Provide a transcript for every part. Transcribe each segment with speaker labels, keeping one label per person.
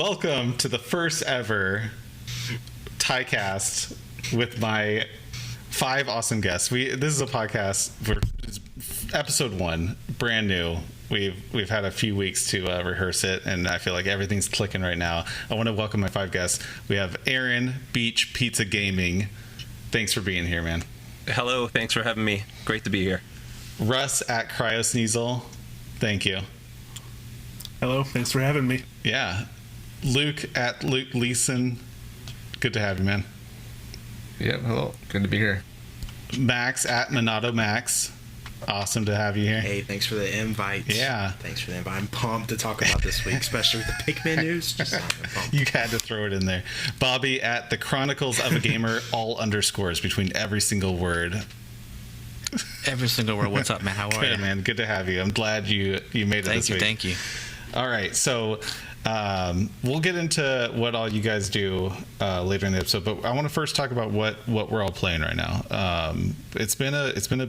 Speaker 1: Welcome to the first ever TYCAST with my 5 awesome guests. This is a podcast for episode 1, brand new. We've had a few weeks to rehearse it, and I feel like everything's clicking right now. I want to welcome my 5 guests. We have Aaron, Beach Pizza Gaming. Thanks for being here, man.
Speaker 2: Hello, thanks for having me. Great to be here.
Speaker 1: Russ at Cryosneasel. Thank you.
Speaker 3: Hello, thanks for having me.
Speaker 1: Yeah. Luke at Luke Leeson. Good to have you, man.
Speaker 4: Yep, hello. Good to be here.
Speaker 1: Max at Monado Max. Awesome to have you here.
Speaker 5: Hey, thanks for the invite.
Speaker 1: Yeah.
Speaker 5: Thanks for the invite. I'm pumped to talk about this week, especially with the Pikmin news. I'm pumped.
Speaker 1: You had to throw it in there. Bobby at The Chronicles of a Gamer, all underscores between every single word.
Speaker 6: Every single word. What's up, man? How are
Speaker 1: Good,
Speaker 6: you?
Speaker 1: man. Good to have you. I'm glad you made it this week.
Speaker 6: Thank you.
Speaker 1: All right, so we'll get into what all you guys do later in the episode, but I want to first talk about what we're all playing right now. It's been a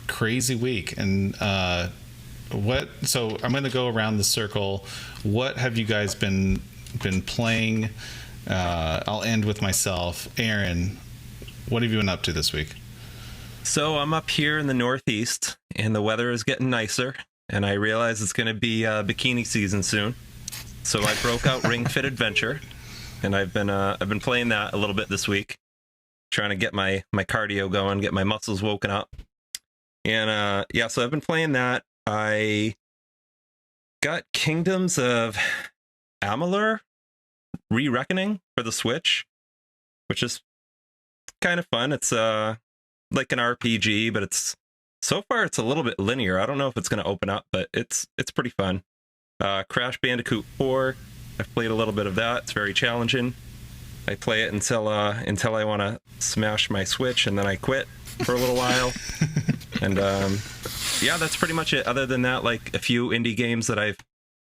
Speaker 1: crazy week, and so I'm going to go around the circle. What have you guys been playing? I'll end with myself. Aaron, what have you been up to this week?
Speaker 2: So I'm up here in the Northeast, and the weather is getting nicer, and I realize it's going to be bikini season soon. So I broke out Ring Fit Adventure, and I've been playing that a little bit this week, trying to get my cardio going, get my muscles woken up. And so I've been playing that. I got Kingdoms of Amalur Re-Reckoning for the Switch, which is kind of fun. It's like an RPG, but so far it's a little bit linear. I don't know if it's going to open up, but it's pretty fun. Crash Bandicoot 4, I've played a little bit of that. It's very challenging. I play it until I want to smash my Switch, and then I quit for a little while. And that's pretty much it. Other than that, like a few indie games that I've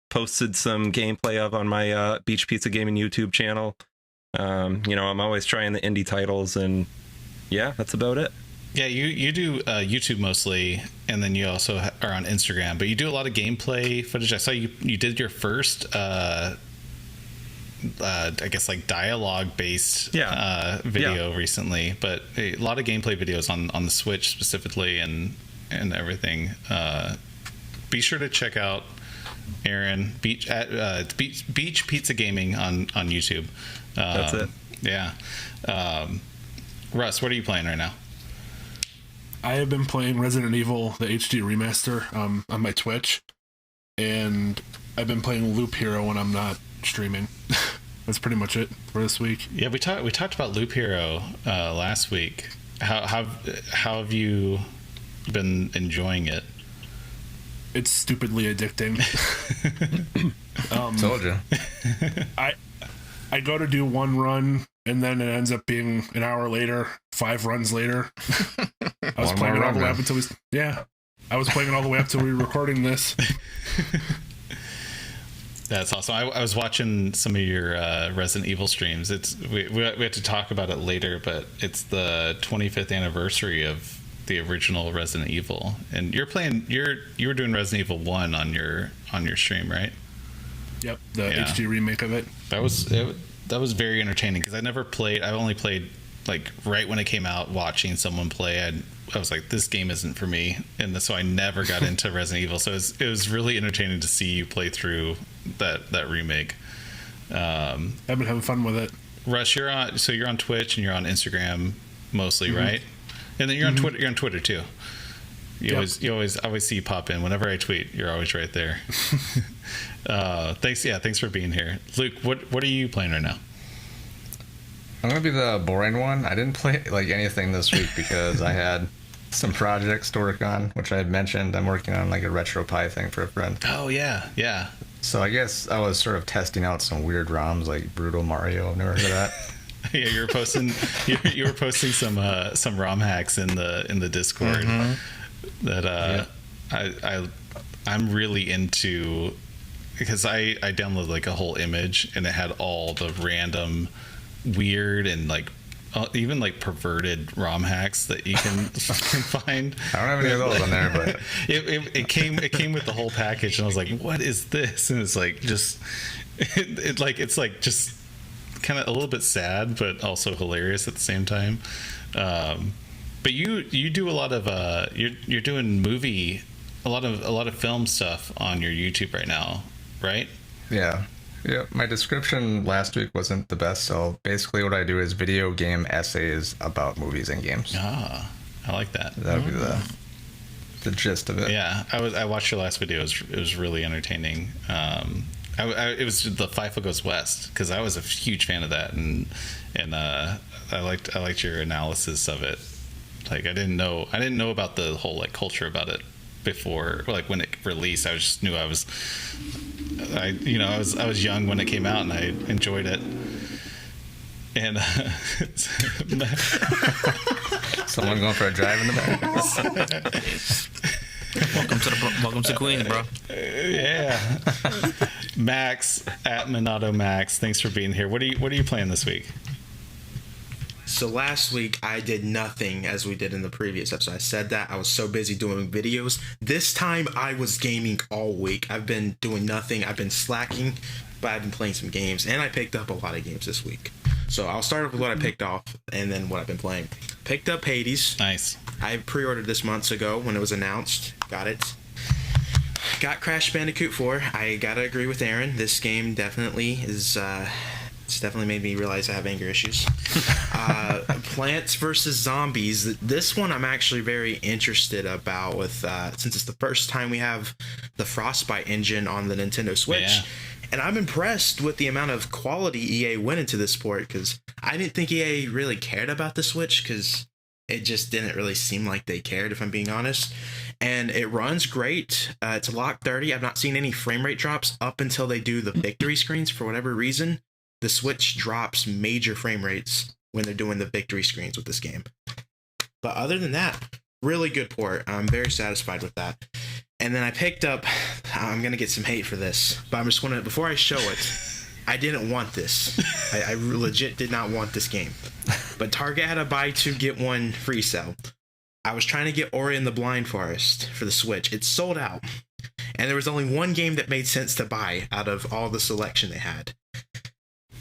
Speaker 2: posted some gameplay of on my Beach Pizza Gaming YouTube channel. I'm always trying the indie titles, and yeah, that's about it.
Speaker 1: Yeah, you do YouTube mostly, and then you also are on Instagram, but you do a lot of gameplay footage. I saw you did your first I guess like dialogue based video recently, but a lot of gameplay videos on the Switch specifically and everything. Be sure to check out Aaron Beach Pizza Gaming on YouTube.
Speaker 2: That's it.
Speaker 1: Yeah. Russ, what are you playing right now?
Speaker 3: I have been playing Resident Evil, the HD remaster, on my Twitch, and I've been playing Loop Hero when I'm not streaming. That's pretty much it for this week.
Speaker 1: Yeah, we talked about Loop Hero last week. How have you been enjoying it?
Speaker 3: It's stupidly addicting.
Speaker 4: Told you.
Speaker 3: I go to do one run, and then it ends up being an hour later, 5 runs later. I was playing it all the way up until I was playing it all the way up until we were recording this.
Speaker 1: That's awesome. I was watching some of your Resident Evil streams. We have to talk about it later, but it's the 25th anniversary of the original Resident Evil, and you were doing Resident Evil 1 on your stream, right?
Speaker 3: Yep, the HD remake of it.
Speaker 1: That was very entertaining because I only played like right when it came out, watching someone play. I was like, this game isn't for me, and so I never got into Resident Evil. So it was really entertaining to see you play through that remake.
Speaker 3: I've been having fun with it.
Speaker 1: Russ, you're on Twitch and you're on Instagram mostly, right? And then you're on Twitter. You're on Twitter too. I always see you pop in whenever I tweet. You're always right there. Thanks for being here, Luke. What are you playing right now?
Speaker 4: I'm gonna be the boring one. I didn't play like anything this week because I had some projects to work on, which I had mentioned. I'm working on like a retro pie thing for a friend.
Speaker 1: Oh yeah.
Speaker 4: So I guess I was sort of testing out some weird ROMs like Brutal Mario. I've never heard of that.
Speaker 1: Yeah, you were posting some ROM hacks in the Discord that I'm really into, because I downloaded like a whole image and it had all the random weird and like even like perverted ROM hacks that you can find.
Speaker 4: I don't have any of those on there, but
Speaker 1: it came with the whole package, and I was like, what is this? And it's like just it's like just kind of a little bit sad, but also hilarious at the same time. But you do a lot of you're doing a lot of film stuff on your YouTube right now, right?
Speaker 4: yeah. My description last week wasn't the best, so basically what I do is video game essays about movies and games.
Speaker 1: Ah, I like that.
Speaker 4: That would be the gist of it.
Speaker 1: Yeah, I watched your last video. It was really entertaining. It was the FIFA Goes West, because I was a huge fan of that, and I liked your analysis of it. Like I didn't know about the whole like culture about it before, like when it released. I just knew I was young when it came out, and I enjoyed it. And
Speaker 4: someone going for a drive in the back.
Speaker 6: Welcome to Queens, bro.
Speaker 1: Yeah. Max at Minato Max, thanks for being here. What are you playing this week?
Speaker 5: So last week I did nothing as we did in the previous episode. I said that I was so busy doing videos. This time I was gaming all week. I've been doing nothing. I've been slacking, but I've been playing some games, and I picked up a lot of games this week. So I'll start off with what I picked off and then what I've been playing. Picked up Hades.
Speaker 1: Nice.
Speaker 5: I pre-ordered this months ago when it was announced. Got it. Got Crash Bandicoot 4. I gotta agree with Aaron. This game definitely is... It's definitely made me realize I have anger issues. Plants vs. Zombies. This one I'm actually very interested about with since it's the first time we have the Frostbite engine on the Nintendo Switch.
Speaker 1: Yeah.
Speaker 5: And I'm impressed with the amount of quality EA went into this port, because I didn't think EA really cared about the Switch, because it just didn't really seem like they cared, if I'm being honest. And it runs great. It's a lock 30. I've not seen any frame rate drops up until they do the victory screens for whatever reason. The Switch drops major frame rates when they're doing the victory screens with this game. But other than that, really good port. I'm very satisfied with that. And then I picked up, I'm going to get some hate for this, but I'm just going to, before I show it, I didn't want this. I legit did not want this game. But Target had a buy two, get one free sale. I was trying to get Ori and the Blind Forest for the Switch. It's sold out. And there was only one game that made sense to buy out of all the selection they had.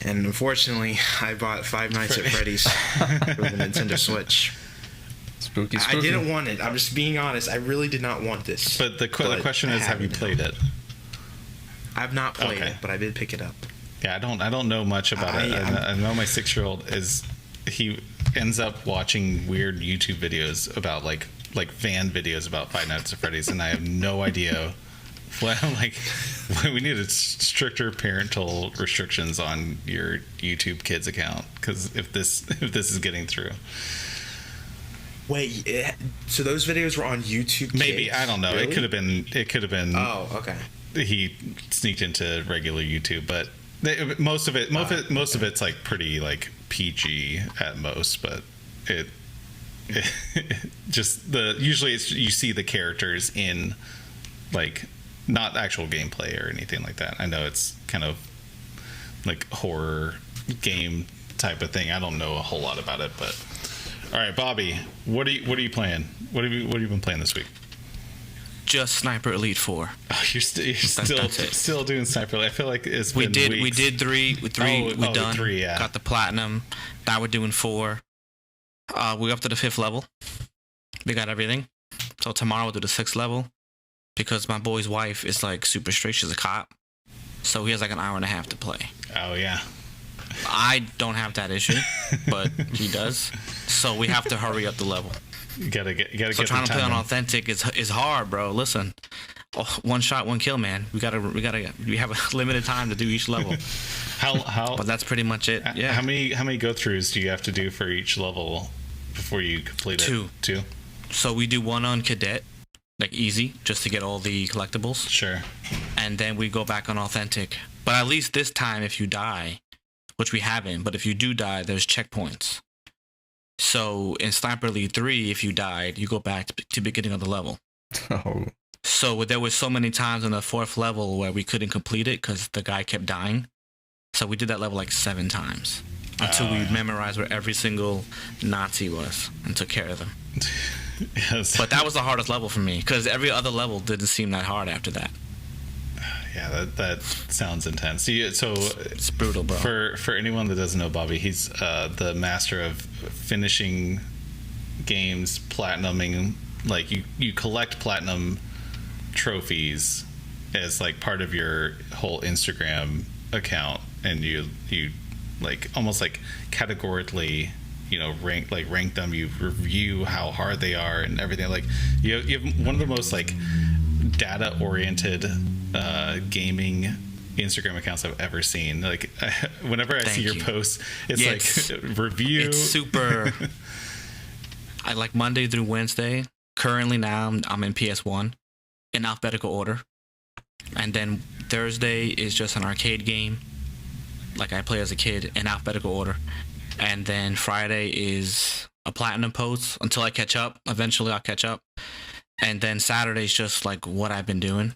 Speaker 5: And unfortunately, I bought Five Nights at Freddy's for the Nintendo Switch.
Speaker 4: Spooky.
Speaker 5: I didn't want it. I'm just being honest. I really did not want this.
Speaker 1: But the question is, have you played it?
Speaker 5: I've not played it, but I did pick it up.
Speaker 1: Yeah, I don't know much about it. I know my 6-year-old he ends up watching weird YouTube videos about like fan videos about Five Nights at Freddy's, and I have no idea. Well, like, we need stricter parental restrictions on your YouTube Kids account, because if this is getting through.
Speaker 5: Wait, so those videos were on YouTube Kids?
Speaker 1: Maybe, I don't know.
Speaker 5: Really?
Speaker 1: It could have been.
Speaker 5: Oh, okay.
Speaker 1: He sneaked into regular YouTube, but most of it's like pretty like PG at most, but it just usually it's, you see the characters in like not actual gameplay or anything like that. I know it's kind of like horror game type of thing. I don't know a whole lot about it, but all right, Bobby, what are you playing? What have you been playing this week?
Speaker 6: Just Sniper Elite 4.
Speaker 1: Oh, you're still doing Sniper Elite. I feel like it's
Speaker 6: we
Speaker 1: been
Speaker 6: did
Speaker 1: weeks.
Speaker 6: we did three we done
Speaker 1: 3, yeah.
Speaker 6: Got the platinum. Now we're doing 4. We're up to the 5th level. We got everything. So tomorrow we'll do the 6th level, because my boy's wife is like super strict. She's a cop, so he has like an hour and a half to play.
Speaker 1: Oh yeah.
Speaker 6: I don't have that issue, but he does. So we have to hurry up the level.
Speaker 1: You gotta get.
Speaker 6: So trying to play on
Speaker 1: in.
Speaker 6: authentic is hard, bro. Listen, one shot, one kill, man. We have a limited time to do each level.
Speaker 1: How?
Speaker 6: But that's pretty much it. Yeah.
Speaker 1: How many go throughs do you have to do for each level before you complete it?
Speaker 6: 2. So we do 1 on cadet, like easy, just to get all the collectibles.
Speaker 1: Sure.
Speaker 6: And then we go back on authentic. But at least this time, if you die, which we haven't, but if you do die, there's checkpoints. So in Sniper Elite 3, if you died, you go back to beginning of the level.
Speaker 4: Oh.
Speaker 6: So there was so many times on the 4th level where we couldn't complete it because the guy kept dying. So we did that level like 7 times. until we memorized where every single Nazi was and took care of them.
Speaker 1: Yes.
Speaker 6: But that was the hardest level for me because every other level didn't seem that hard after that.
Speaker 1: Yeah, that sounds intense. So
Speaker 6: It's brutal, bro.
Speaker 1: For anyone that doesn't know Bobby, he's the master of finishing games, platinuming. Like you collect platinum trophies as like part of your whole Instagram account, and you like almost like categorically, you know, rank them. You review how hard they are and everything. Like you have one of the most like data oriented gaming Instagram accounts I've ever seen. Like whenever I see your posts, it's like review.
Speaker 6: It's super. I like Monday through Wednesday. Currently now I'm in PS1 in alphabetical order, and then Thursday is just an arcade game like I play as a kid in alphabetical order, and then Friday is a platinum post until I catch up. Eventually I'll catch up, and then Saturday's just like what I've been doing,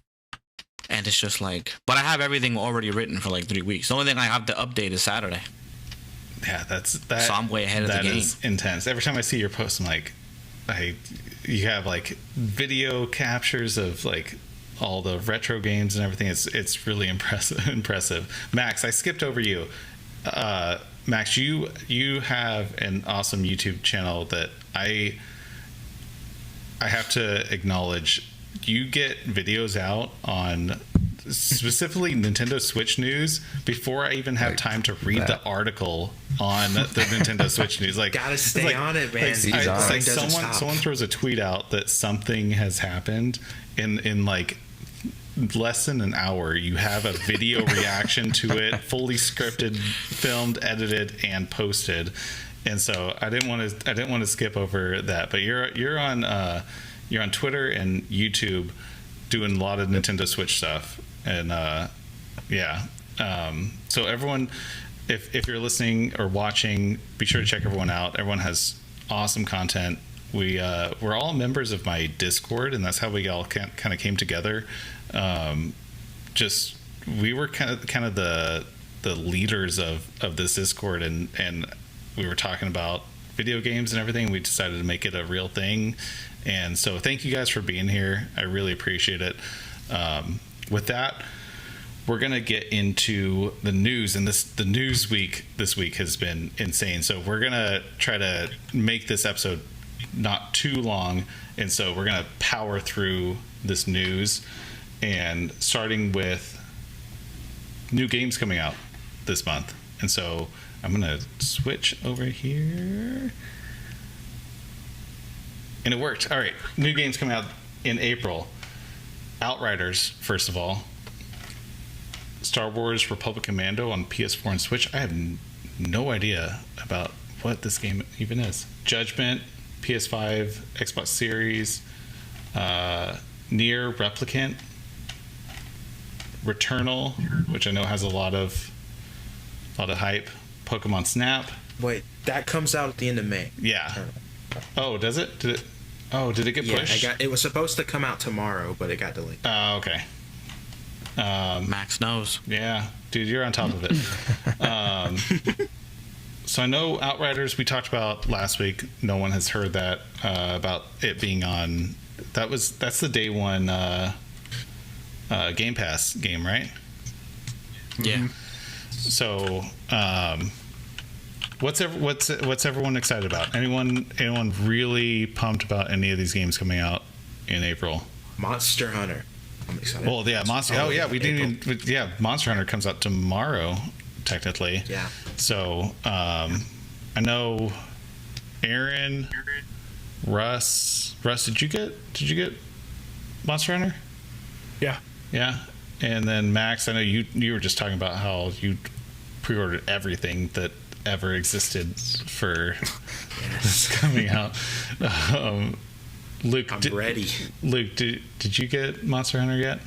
Speaker 6: and it's just like, but I have everything already written for like 3 weeks. The only thing I have to update is Saturday.
Speaker 1: Yeah, that.
Speaker 6: So I'm way ahead of the game.
Speaker 1: That is intense. Every time I see your post, I'm like, you have like video captures of like all the retro games and everything. It's really impressive. Max, I skipped over you. Max, you have an awesome YouTube channel that I have to acknowledge. You get videos out on specifically Nintendo Switch news before I even have time to read the article on the Nintendo Switch news. Like,
Speaker 5: gotta stay on it, man.
Speaker 1: Someone throws a tweet out that something has happened in like less than an hour. You have a video reaction to it, fully scripted, filmed, edited, and posted. And so I didn't want to skip over that. But you're on Twitter and YouTube doing a lot of Nintendo Switch stuff. And so everyone, if you're listening or watching, be sure to check everyone out. Everyone has awesome content. We're all members of my Discord, and that's how we all kind of came together. We were kind of the leaders of this Discord, and we were talking about video games and everything. We decided to make it a real thing, and so thank you guys for being here. I really appreciate it. With that, we're gonna get into the news, and the news week this week has been insane. So we're gonna try to make this episode not too long, and so we're gonna power through this news, and starting with new games coming out this month. And so I'm gonna switch over here, and it worked. All right, new games coming out in April. Outriders, first of all. Star Wars Republic Commando on PS4 and Switch. I have no idea about what this game even is. Judgment, PS5, Xbox Series. Nier Replicant. Returnal, which I know has a lot of hype. Pokemon Snap.
Speaker 5: Wait, that comes out at the end of May.
Speaker 1: Yeah. Oh, does it? Did it get pushed?
Speaker 5: Yeah, it was supposed to come out tomorrow, but it got delayed.
Speaker 1: Oh, okay.
Speaker 6: Max knows.
Speaker 1: Yeah, dude, you're on top of it. So I know Outriders we talked about last week. No one has heard that about it being on. That's the day one Game Pass game, right?
Speaker 6: Yeah.
Speaker 1: So, what's everyone excited about? Anyone really pumped about any of these games coming out in April?
Speaker 5: Monster Hunter. I'm excited.
Speaker 1: Well, yeah, Monster. Oh, yeah, we didn't even. Yeah, Monster Hunter comes out tomorrow, technically.
Speaker 5: Yeah.
Speaker 1: So, I know Aaron, Russ, did you get Monster Hunter?
Speaker 3: Yeah.
Speaker 1: Yeah. And then Max, I know you were just talking about how you pre-ordered everything that ever existed for this coming out. Luke,
Speaker 5: I'm ready.
Speaker 1: Luke, did you get Monster Hunter yet?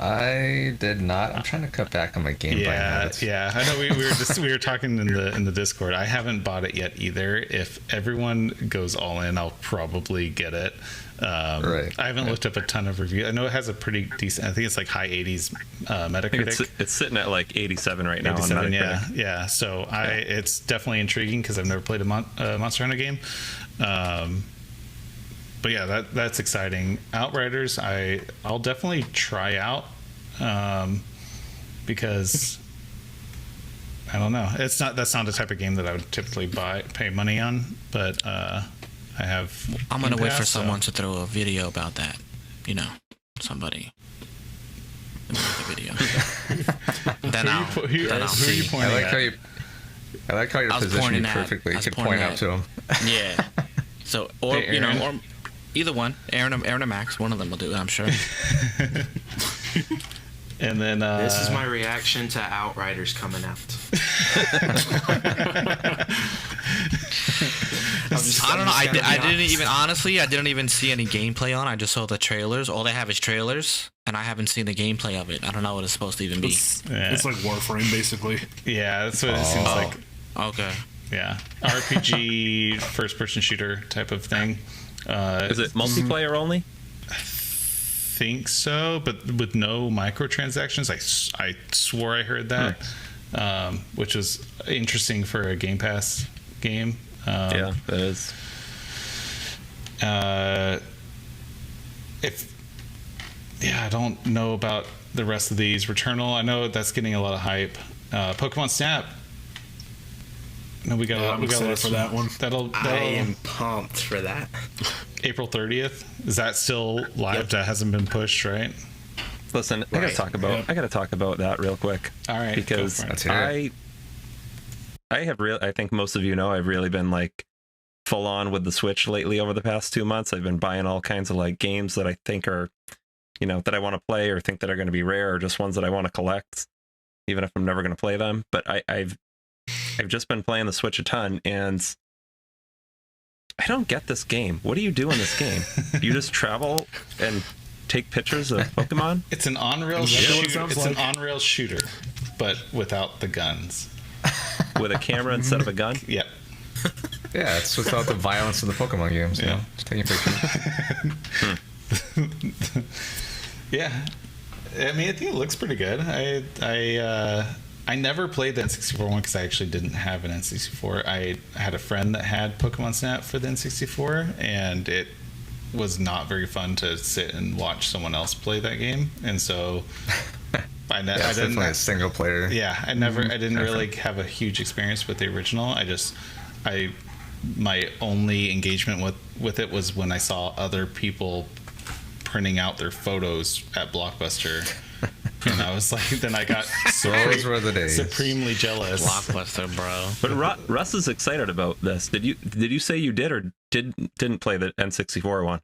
Speaker 4: I did not. I'm trying to cut back on my game buying habits.
Speaker 1: Yeah. I know we were talking in the Discord. I haven't bought it yet either. If everyone goes all in, I'll probably get it. Right. I haven't looked up a ton of reviews. I know it has a pretty decent. I think it's like high 80s Metacritic.
Speaker 2: It's sitting at like 87 right now.
Speaker 1: 87,
Speaker 2: on Metacritic.
Speaker 1: yeah. So it's definitely intriguing because I've never played a Monster Hunter game. But yeah, that's exciting. Outriders, I'll definitely try out because I don't know. That's not the type of game that I would typically pay money on. But I'm
Speaker 6: gonna wait for someone to throw a video about that. Somebody. Make the video. Then
Speaker 1: who are you pointing at?
Speaker 4: I like how you're positioned perfectly. You could point out to him.
Speaker 6: Yeah. So, or or either one, Aaron or Max, one of them will do it, I'm sure.
Speaker 1: And then
Speaker 5: this is my reaction to Outriders coming out.
Speaker 6: I don't know. I didn't even see any gameplay on. I just saw the trailers. All they have is trailers, and I haven't seen the gameplay of it. I don't know what it's supposed to even be.
Speaker 3: It's like Warframe, basically.
Speaker 1: Yeah, that's what it seems like.
Speaker 6: Okay.
Speaker 1: Yeah, RPG first-person shooter type of thing.
Speaker 2: Is it multiplayer only?
Speaker 1: I think so, but with no microtransactions. I swore I heard that, which was interesting for a Game Pass game.
Speaker 2: Yeah, that is.
Speaker 1: I don't know about the rest of these. Returnal, I know that's getting a lot of hype. Pokemon Snap. No, we got
Speaker 3: I'm excited for that one.
Speaker 5: I am pumped for that.
Speaker 1: April 30th. Is that still live?
Speaker 5: Yep.
Speaker 1: That hasn't been pushed, right?
Speaker 2: Listen, I gotta talk about that real quick.
Speaker 1: All right,
Speaker 2: because I think most of you know I've really been like full on with the Switch lately over the past 2 months. I've been buying all kinds of like games that I think are, that I want to play or think that are going to be rare, or just ones that I want to collect, even if I'm never going to play them. But I've just been playing the Switch a ton, and I don't get this game. What do you do in this game? You just travel and take pictures of Pokemon?
Speaker 1: It's an on-rail shooter. It's an on-rail shooter, but without the guns.
Speaker 2: With a camera instead of a gun?
Speaker 1: Yep.
Speaker 4: Yeah, it's without the violence of the Pokemon games.
Speaker 1: Yeah.
Speaker 4: Just taking pictures.
Speaker 1: Yeah. I mean, I think it looks pretty good. I never played the N64 one because I actually didn't have an N64. I had a friend that had Pokemon Snap for the N64, and it was not very fun to sit and watch someone else play that game. And so I didn't.
Speaker 4: Definitely a single player.
Speaker 1: Yeah, I didn't really have a huge experience with the original. My only engagement with it was when I saw other people printing out their photos at Blockbuster. And I was like, then I got
Speaker 4: those were the days.
Speaker 1: Supremely jealous.
Speaker 6: Blockbuster, bro.
Speaker 2: But Russ is excited about this. Did you say you did or didn't play the N64 one?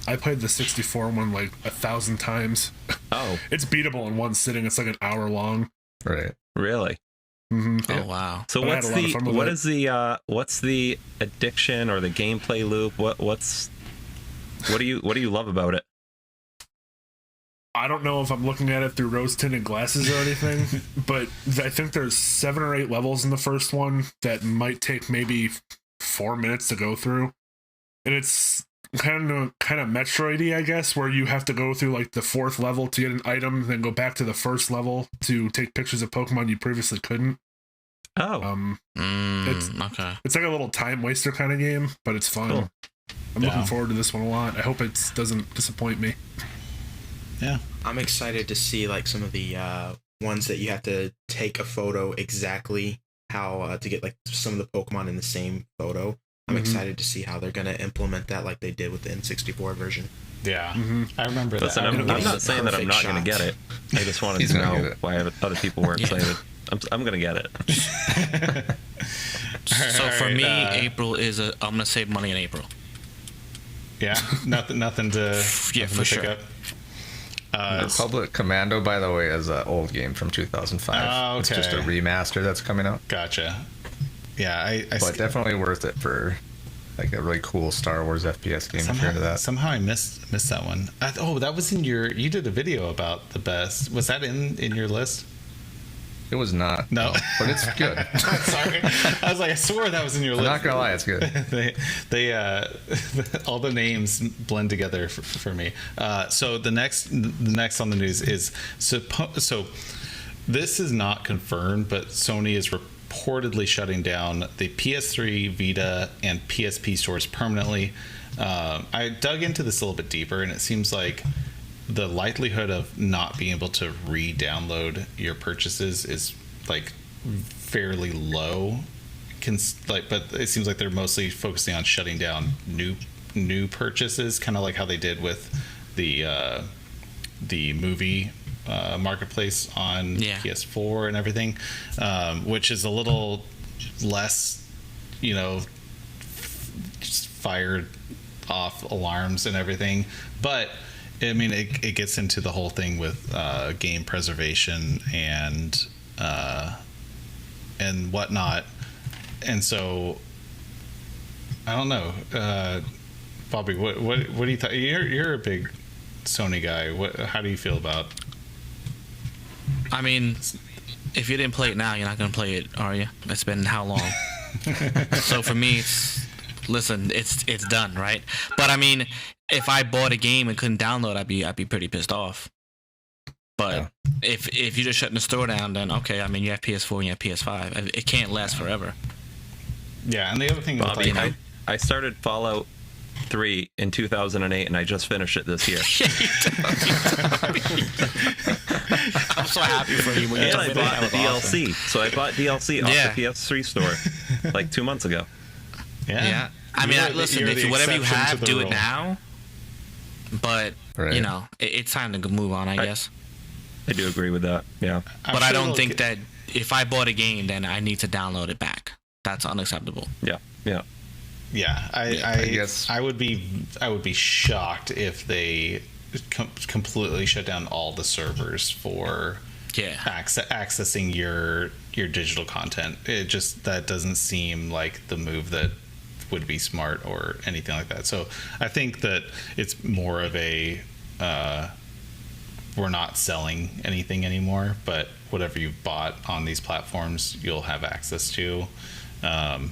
Speaker 3: I played the 64 one like 1,000 times.
Speaker 2: Oh,
Speaker 3: it's beatable in one sitting. It's like an hour long.
Speaker 4: Right.
Speaker 2: Really?
Speaker 3: Mm-hmm.
Speaker 6: Oh wow.
Speaker 2: So what's the addiction or the gameplay loop? What do you love about it?
Speaker 3: I don't know if I'm looking at it through rose-tinted glasses or anything, but I think there's 7 or 8 levels in the first one that might take maybe 4 minutes to go through, and it's kind of Metroid-y, I guess, where you have to go through like the 4th level to get an item, then go back to the 1st level to take pictures of Pokemon you previously couldn't.
Speaker 2: Oh,
Speaker 6: okay.
Speaker 3: It's like a little time waster kind of game, but it's fun.
Speaker 2: Cool.
Speaker 3: I'm looking forward to this one a lot. I hope it doesn't disappoint me.
Speaker 1: Yeah,
Speaker 5: I'm excited to see like some of the ones that you have to take a photo exactly how to get like some of the Pokemon in the same photo. I'm excited to see how they're going to implement that like they did with the N64 version.
Speaker 1: Yeah, I remember that.
Speaker 2: Listen, I'm not saying that I'm not going to get it. I just wanted to know why other people were excited. I'm going to get it.
Speaker 6: So for me, April is I'm going to save money in April.
Speaker 1: Yeah, nothing to
Speaker 6: for sure.
Speaker 1: pick up.
Speaker 4: Republic Commando, by the way, is an old game from 2005.
Speaker 1: Oh, okay.
Speaker 4: It's just a remaster that's coming out.
Speaker 1: Gotcha. Yeah,
Speaker 4: but definitely worth it for like a really cool Star Wars FPS game. If you're into that.
Speaker 1: Somehow I missed that one. That was in your. You did a video about the best. Was that in your list?
Speaker 4: It was not.
Speaker 1: No,
Speaker 4: but it's good.
Speaker 1: Sorry, I was like, I swore that was in your list.
Speaker 4: I'm not gonna lie, it's good.
Speaker 1: they all the names blend together for me. So the next on the news is so this is not confirmed, but Sony is reportedly shutting down the PS3, Vita, and PSP stores permanently. I dug into this a little bit deeper, and it seems like the likelihood of not being able to re-download your purchases is like fairly low. But it seems like they're mostly focusing on shutting down new purchases, kind of like how they did with the movie marketplace on PS4 and everything, which is a little less, just fired off alarms and everything, but I mean, it gets into the whole thing with game preservation and whatnot, and so I don't know, Bobby. What do you think? You're a big Sony guy. How do you feel about?
Speaker 6: I mean, if you didn't play it now, you're not gonna play it, are you? It's been how long? So for me, it's done, right? But I mean, if I bought a game and couldn't download, I'd be pretty pissed off. But if you're just shutting the store down, then okay. I mean, you have PS4 and you have PS5. It can't last forever.
Speaker 1: Yeah, and the other thing,
Speaker 2: Bobby, I started Fallout 3 in 2008, and I just finished it this year.
Speaker 6: I'm so happy for you.
Speaker 2: And I bought the DLC. So I bought DLC off the PS3 store like 2 months ago.
Speaker 6: Yeah. I mean, listen, if whatever you have, do it now. But, it's time to move on, I guess.
Speaker 2: I do agree with that, yeah.
Speaker 6: But I don't think that if I bought a game, then I need to download it back. That's unacceptable.
Speaker 2: Yeah.
Speaker 1: I guess I would be shocked if they completely shut down all the servers for accessing your digital content. That doesn't seem like the move that would be smart or anything like that. So I think that it's more of a we're not selling anything anymore, but whatever you've bought on these platforms, you'll have access to. And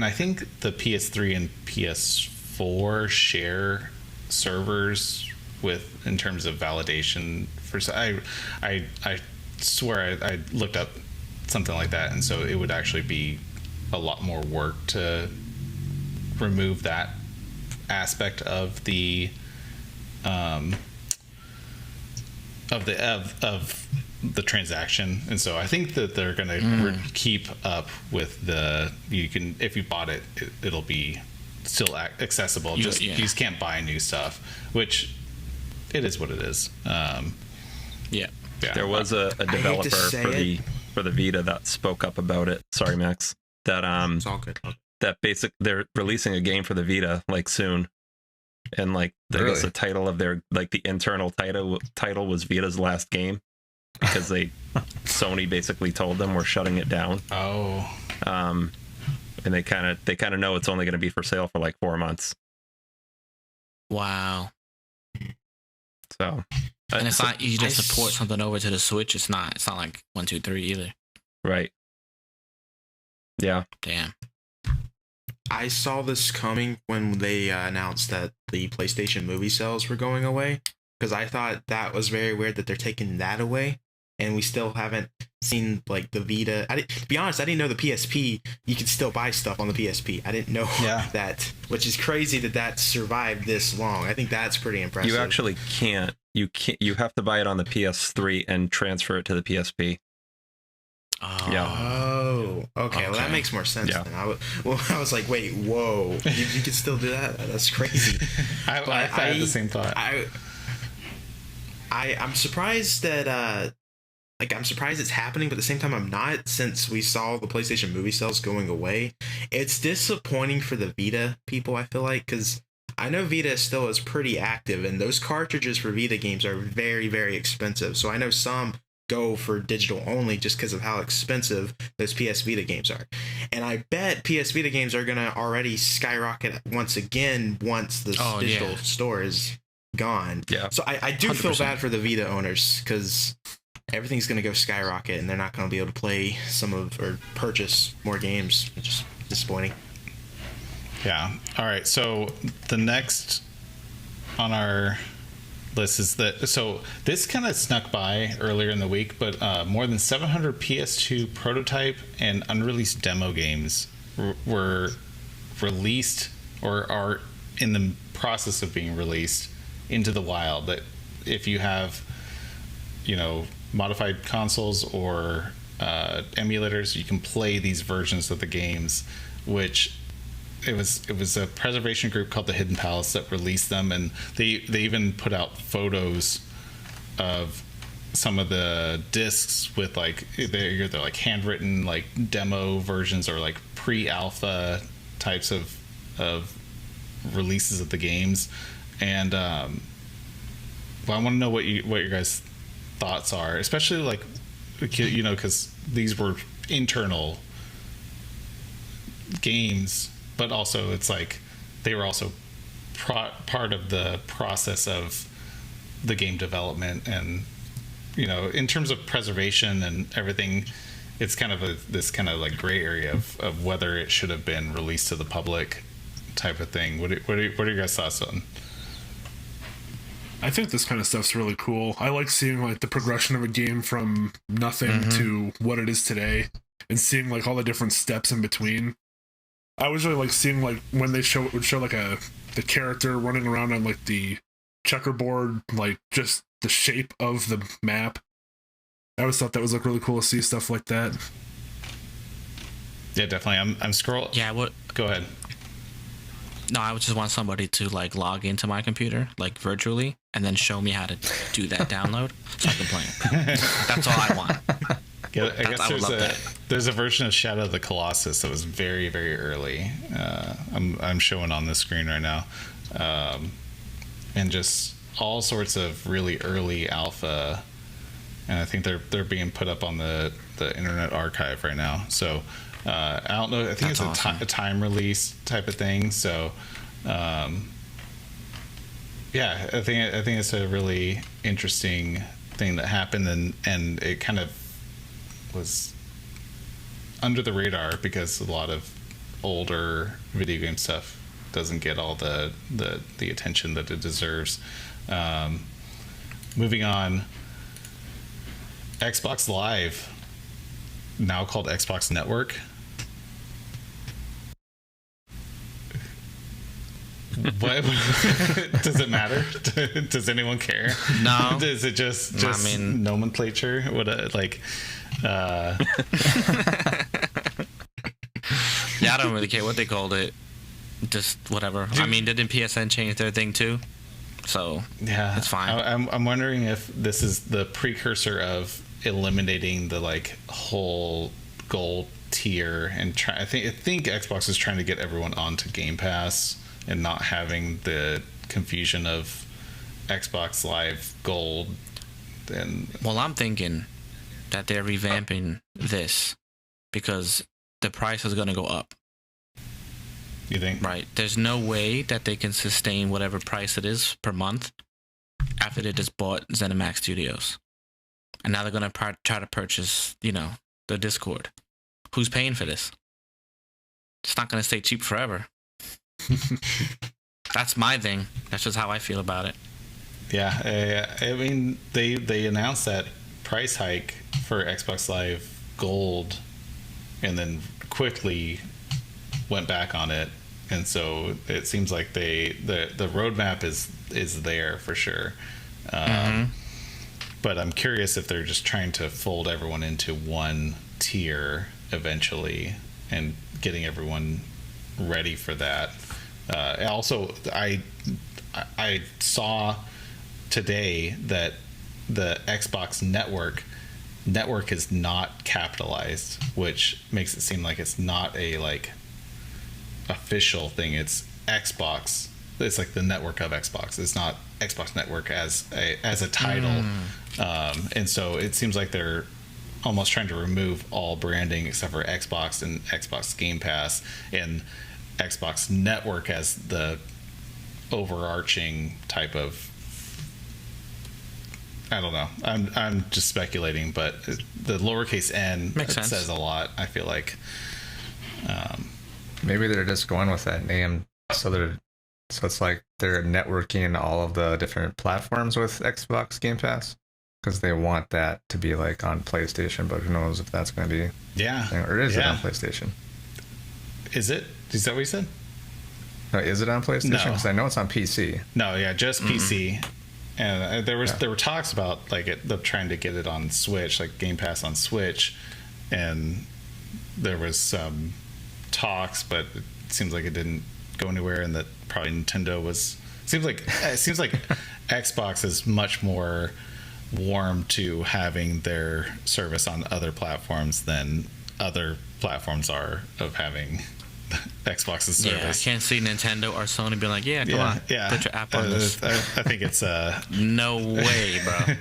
Speaker 1: I think the PS3 and PS4 share servers in terms of validation. I swear I looked up something like that, and so it would actually be a lot more work to remove that aspect of the transaction. And so I think that they're going to keep up with if you bought it, it'll be still accessible. You just can't buy new stuff, which it is what it is.
Speaker 2: There was a developer for the Vita that spoke up about it. Sorry, Max. That
Speaker 5: it's all good.
Speaker 2: That they're releasing a game for the Vita like soon, and like I guess the title of their the internal title was Vita's last game, because Sony basically told them we're shutting it down. And they kind of know it's only going to be for sale for like 4 months.
Speaker 6: Wow.
Speaker 2: So,
Speaker 6: and it's not easy to support something over to the Switch. It's not like 1, 2, 3 either.
Speaker 2: Right. Yeah.
Speaker 6: Damn.
Speaker 5: I saw this coming when they announced that the PlayStation movie sales were going away, because I thought that was very weird that they're taking that away, and we still haven't seen like the Vita. To be honest, I didn't know the PSP you could still buy stuff on the PSP. I didn't know that, which is crazy that survived this long. I think that's pretty impressive.
Speaker 2: You actually can't. You have to buy it on the PS3 and transfer it to the PSP.
Speaker 5: Oh, okay. Well, that makes more sense then. I was like, wait, whoa, you can still do that? That's crazy.
Speaker 1: I had the same thought.
Speaker 5: I'm surprised that I'm surprised it's happening, but at the same time I'm not, since we saw the PlayStation movie sales going away. It's disappointing for the Vita people, I feel like, because I know Vita still is pretty active, and those cartridges for Vita games are very, very expensive. So I know some go for digital only just because of how expensive those PS Vita games are. And I bet PS Vita games are going to already skyrocket once again once the digital store is gone.
Speaker 2: Yeah.
Speaker 5: So I do 100%. Feel bad for the Vita owners because everything's going to go skyrocket and they're not going to be able to play or purchase more games, which is disappointing.
Speaker 1: Yeah. All right. So the next on our list is so this kind of snuck by earlier in the week, but more than 700 PS2 prototype and unreleased demo games were released or are in the process of being released into the wild. That if you have, modified consoles or emulators, you can play these versions of the games, which it was a preservation group called the Hidden Palace that released them, and they even put out photos of some of the discs with they're like handwritten like demo versions or like pre-alpha types of releases of the games. And I want to know what your guys' thoughts are, especially because these were internal games, but also it's like they were also part of the process of the game development, and in terms of preservation and everything, it's kind of this kind of like gray area of whether it should have been released to the public type of thing. What are your guys' thoughts on?
Speaker 3: I think this kind of stuff's really cool. I like seeing like the progression of a game from nothing to what it is today, and seeing like all the different steps in between. I always really like seeing like when they would show like the character running around on like the checkerboard, like just the shape of the map. I always thought that was like really cool to see stuff like that.
Speaker 1: Yeah, definitely. I'm scrolling.
Speaker 6: Yeah, what?
Speaker 1: Go ahead.
Speaker 6: No, I would just want somebody to like log into my computer, like virtually, and then show me how to do that download so I can play it. That's all I want.
Speaker 1: Yeah, I guess there's a version of Shadow of the Colossus that was very, very early. I'm showing on the screen right now, and just all sorts of really early alpha. And I think they're being put up on the Internet Archive right now. So I don't know. I think it's awesome. a time release type of thing. So yeah, I think it's a really interesting thing that happened, and it kind of was under the radar because a lot of older video game stuff doesn't get all the attention that it deserves. Moving on, Xbox Live, now called Xbox Network. What does it matter? Does anyone care?
Speaker 6: No.
Speaker 1: Is it just nomenclature? What
Speaker 6: Yeah, I don't really care what they called it. Just whatever. Dude, I mean, didn't PSN change their thing too? So
Speaker 1: yeah,
Speaker 6: it's fine.
Speaker 1: I'm wondering if this is the precursor of eliminating the like whole gold tier and I think Xbox is trying to get everyone onto Game Pass and not having the confusion of Xbox Live Gold. And
Speaker 6: well, I'm thinking that they're revamping this because the price is going to go up.
Speaker 1: You think?
Speaker 6: Right. There's no way that they can sustain whatever price it is per month after they just bought ZeniMax Studios. And now they're going to try to purchase, the Discord. Who's paying for this? It's not going to stay cheap forever. That's my thing. That's just how I feel about it.
Speaker 1: Yeah. I mean, they announced that price hike for Xbox Live Gold and then quickly went back on it, and so it seems like the roadmap is there for sure. But I'm curious if they're just trying to fold everyone into one tier eventually and getting everyone ready for that. Also, I saw today that the Xbox network is not capitalized, which makes it seem like it's not a like official thing. It's Xbox. It's like the network of Xbox. It's not Xbox Network as a title. And so it seems like they're almost trying to remove all branding except for Xbox and Xbox Game Pass and Xbox Network as the overarching type of, I don't know. I'm just speculating, but the lowercase n says a lot, I feel like.
Speaker 4: Maybe they're just going with that name, so it's like they're networking all of the different platforms with Xbox Game Pass, because they want that to be like on PlayStation, but who knows if that's going to be.
Speaker 1: Yeah.
Speaker 4: Or is it on PlayStation?
Speaker 1: Is it? Is that what you said?
Speaker 4: No, is it on PlayStation?
Speaker 1: No.
Speaker 4: Because I know it's on PC.
Speaker 1: No, yeah, just PC. And there were talks about like them trying to get it on Switch, like Game Pass on Switch, and there was some talks, but it seems like it didn't go anywhere, and that probably Nintendo was. It seems like Xbox is much more warm to having their service on other platforms than other platforms are of having Xbox's service.
Speaker 6: Yeah, I can't see Nintendo or Sony being like, come on, put your app on this.
Speaker 1: I think it's
Speaker 6: no way, bro.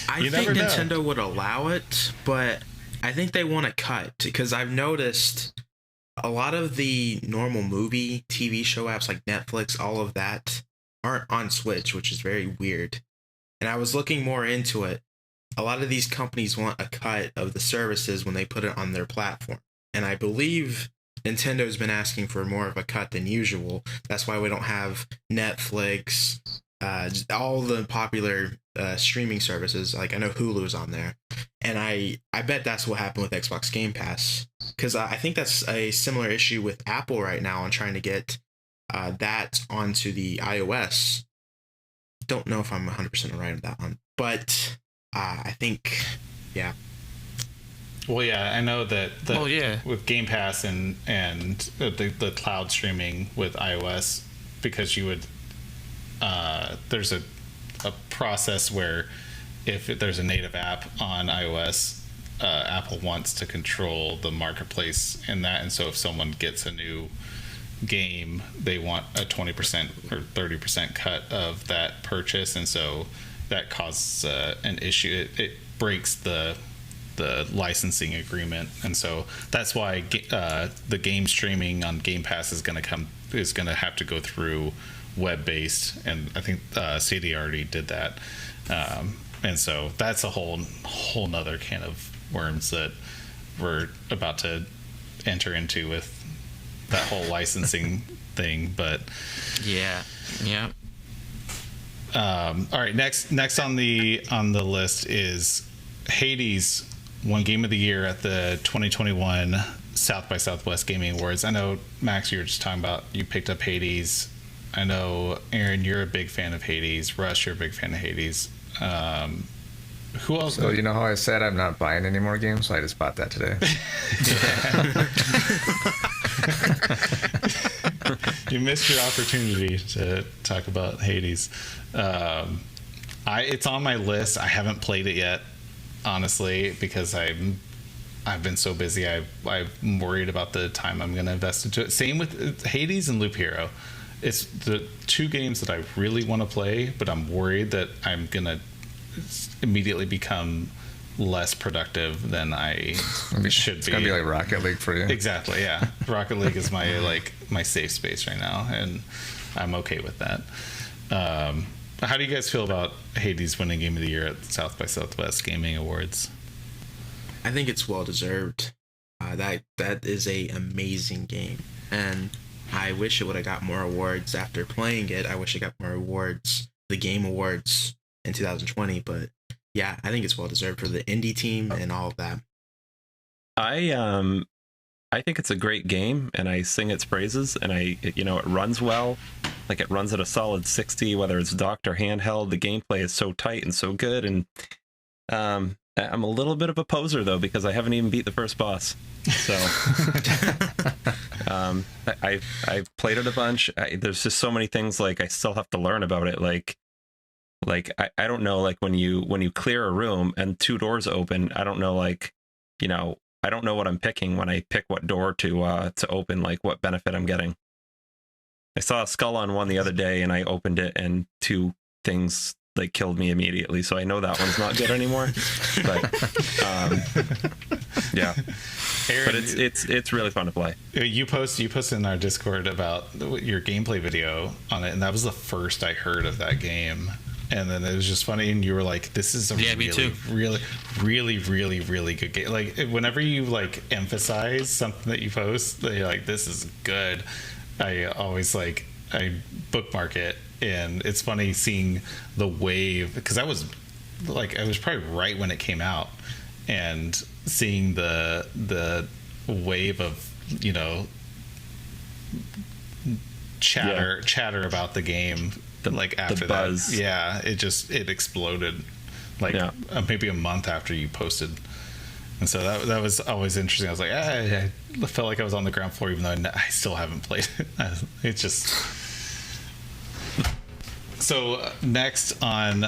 Speaker 5: I think Nintendo would allow it, but I think they want to cut, because I've noticed a lot of the normal movie, TV show apps like Netflix, all of that aren't on Switch, which is very weird. And I was looking more into it. A lot of these companies want a cut of the services when they put it on their platform. And I believe Nintendo's been asking for more of a cut than usual. That's why we don't have Netflix, all the popular streaming services. Like, I know Hulu's on there. And I bet that's what happened with Xbox Game Pass. Because I think that's a similar issue with Apple right now on trying to get that onto the iOS. Don't know if I'm 100% right on that one. But I think, yeah.
Speaker 1: Well, yeah, I know that with Game Pass and the cloud streaming with iOS, because you would there's a process where if there's a native app on iOS, Apple wants to control the marketplace in that, and so if someone gets a new game, they want a 20% or 30% cut of that purchase, and so that causes an issue. It breaks the licensing agreement, and so that's why the game streaming on Game Pass is going to have to go through web-based, and I think CD already did that, and so that's a whole nother can of worms that we're about to enter into with that whole licensing thing. But
Speaker 6: yeah.
Speaker 1: All right, next on the list is Hades won Game of the Year at the 2021 South by Southwest Gaming Awards. I know, Max, you were just talking about you picked up Hades. I know, Aaron, you're a big fan of Hades. Russ, you're a big fan of Hades. Who else?
Speaker 4: So you know how I said I'm not buying any more games? So I just bought that today.
Speaker 1: You missed your opportunity to talk about Hades. It's on my list. I haven't played it yet, honestly, because I've been so busy. I'm worried about the time I'm going to invest into it. Same with Hades and Loop Hero. It's the two games that I really want to play, but I'm worried that I'm going to immediately become less productive than I should be.
Speaker 4: It's going to be like Rocket League for you.
Speaker 1: Exactly, yeah. Rocket League is my safe space right now, and I'm okay with that. How do you guys feel about Hades winning Game of the Year at South by Southwest Gaming Awards?
Speaker 5: I think it's well deserved. That is a amazing game, and I wish it would have got more awards after playing it. I wish it got more awards, the Game Awards in 2020. But yeah, I think it's well deserved for the indie team and all of that.
Speaker 2: I think it's a great game, and I sing its praises. And it runs well. Like, it runs at a solid 60, whether it's docked or handheld. The gameplay is so tight and so good. And I'm a little bit of a poser, though, because I haven't even beat the first boss. So I've played it a bunch. There's just so many things, like, I still have to learn about it. Like I don't know, like, when you clear a room and two doors open, I don't know, I don't know what I'm picking when I pick what door to open, like what benefit I'm getting. I saw a skull on one the other day, and I opened it, and two things like killed me immediately. So I know that one's not good anymore. But yeah,
Speaker 1: Aaron,
Speaker 2: but it's really fun to play.
Speaker 1: You posted in our Discord about your gameplay video on it, and that was the first I heard of that game. And then it was just funny, and you were like, "This is a really good game." Like whenever you like emphasize something that you post, you're like, "This is good." I always I bookmark it, and it's funny seeing the wave, because I was probably right when it came out, and seeing the wave of chatter about the game. After
Speaker 2: the buzz.
Speaker 1: That, it exploded maybe a month after you posted, and so that was always interesting. I was like, I felt like I was on the ground floor, even though I still haven't played it. It's just so. Next on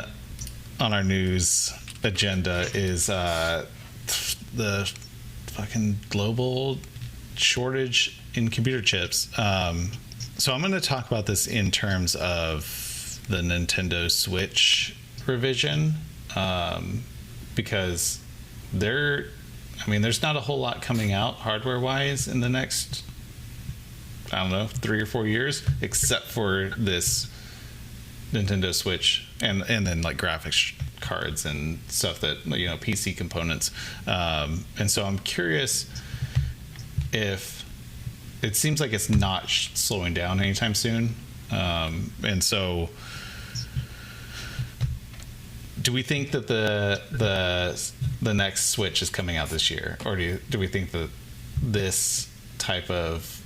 Speaker 1: our news agenda is the fucking global shortage in computer chips. So I'm going to talk about this in terms of the Nintendo Switch revision, because there's not a whole lot coming out hardware-wise in the next, 3 or 4 years, except for this Nintendo Switch, and then like graphics cards and stuff that PC components, and so I'm curious if it seems like it's not slowing down anytime soon, and so do we think that the next Switch is coming out this year, or do we think that this type of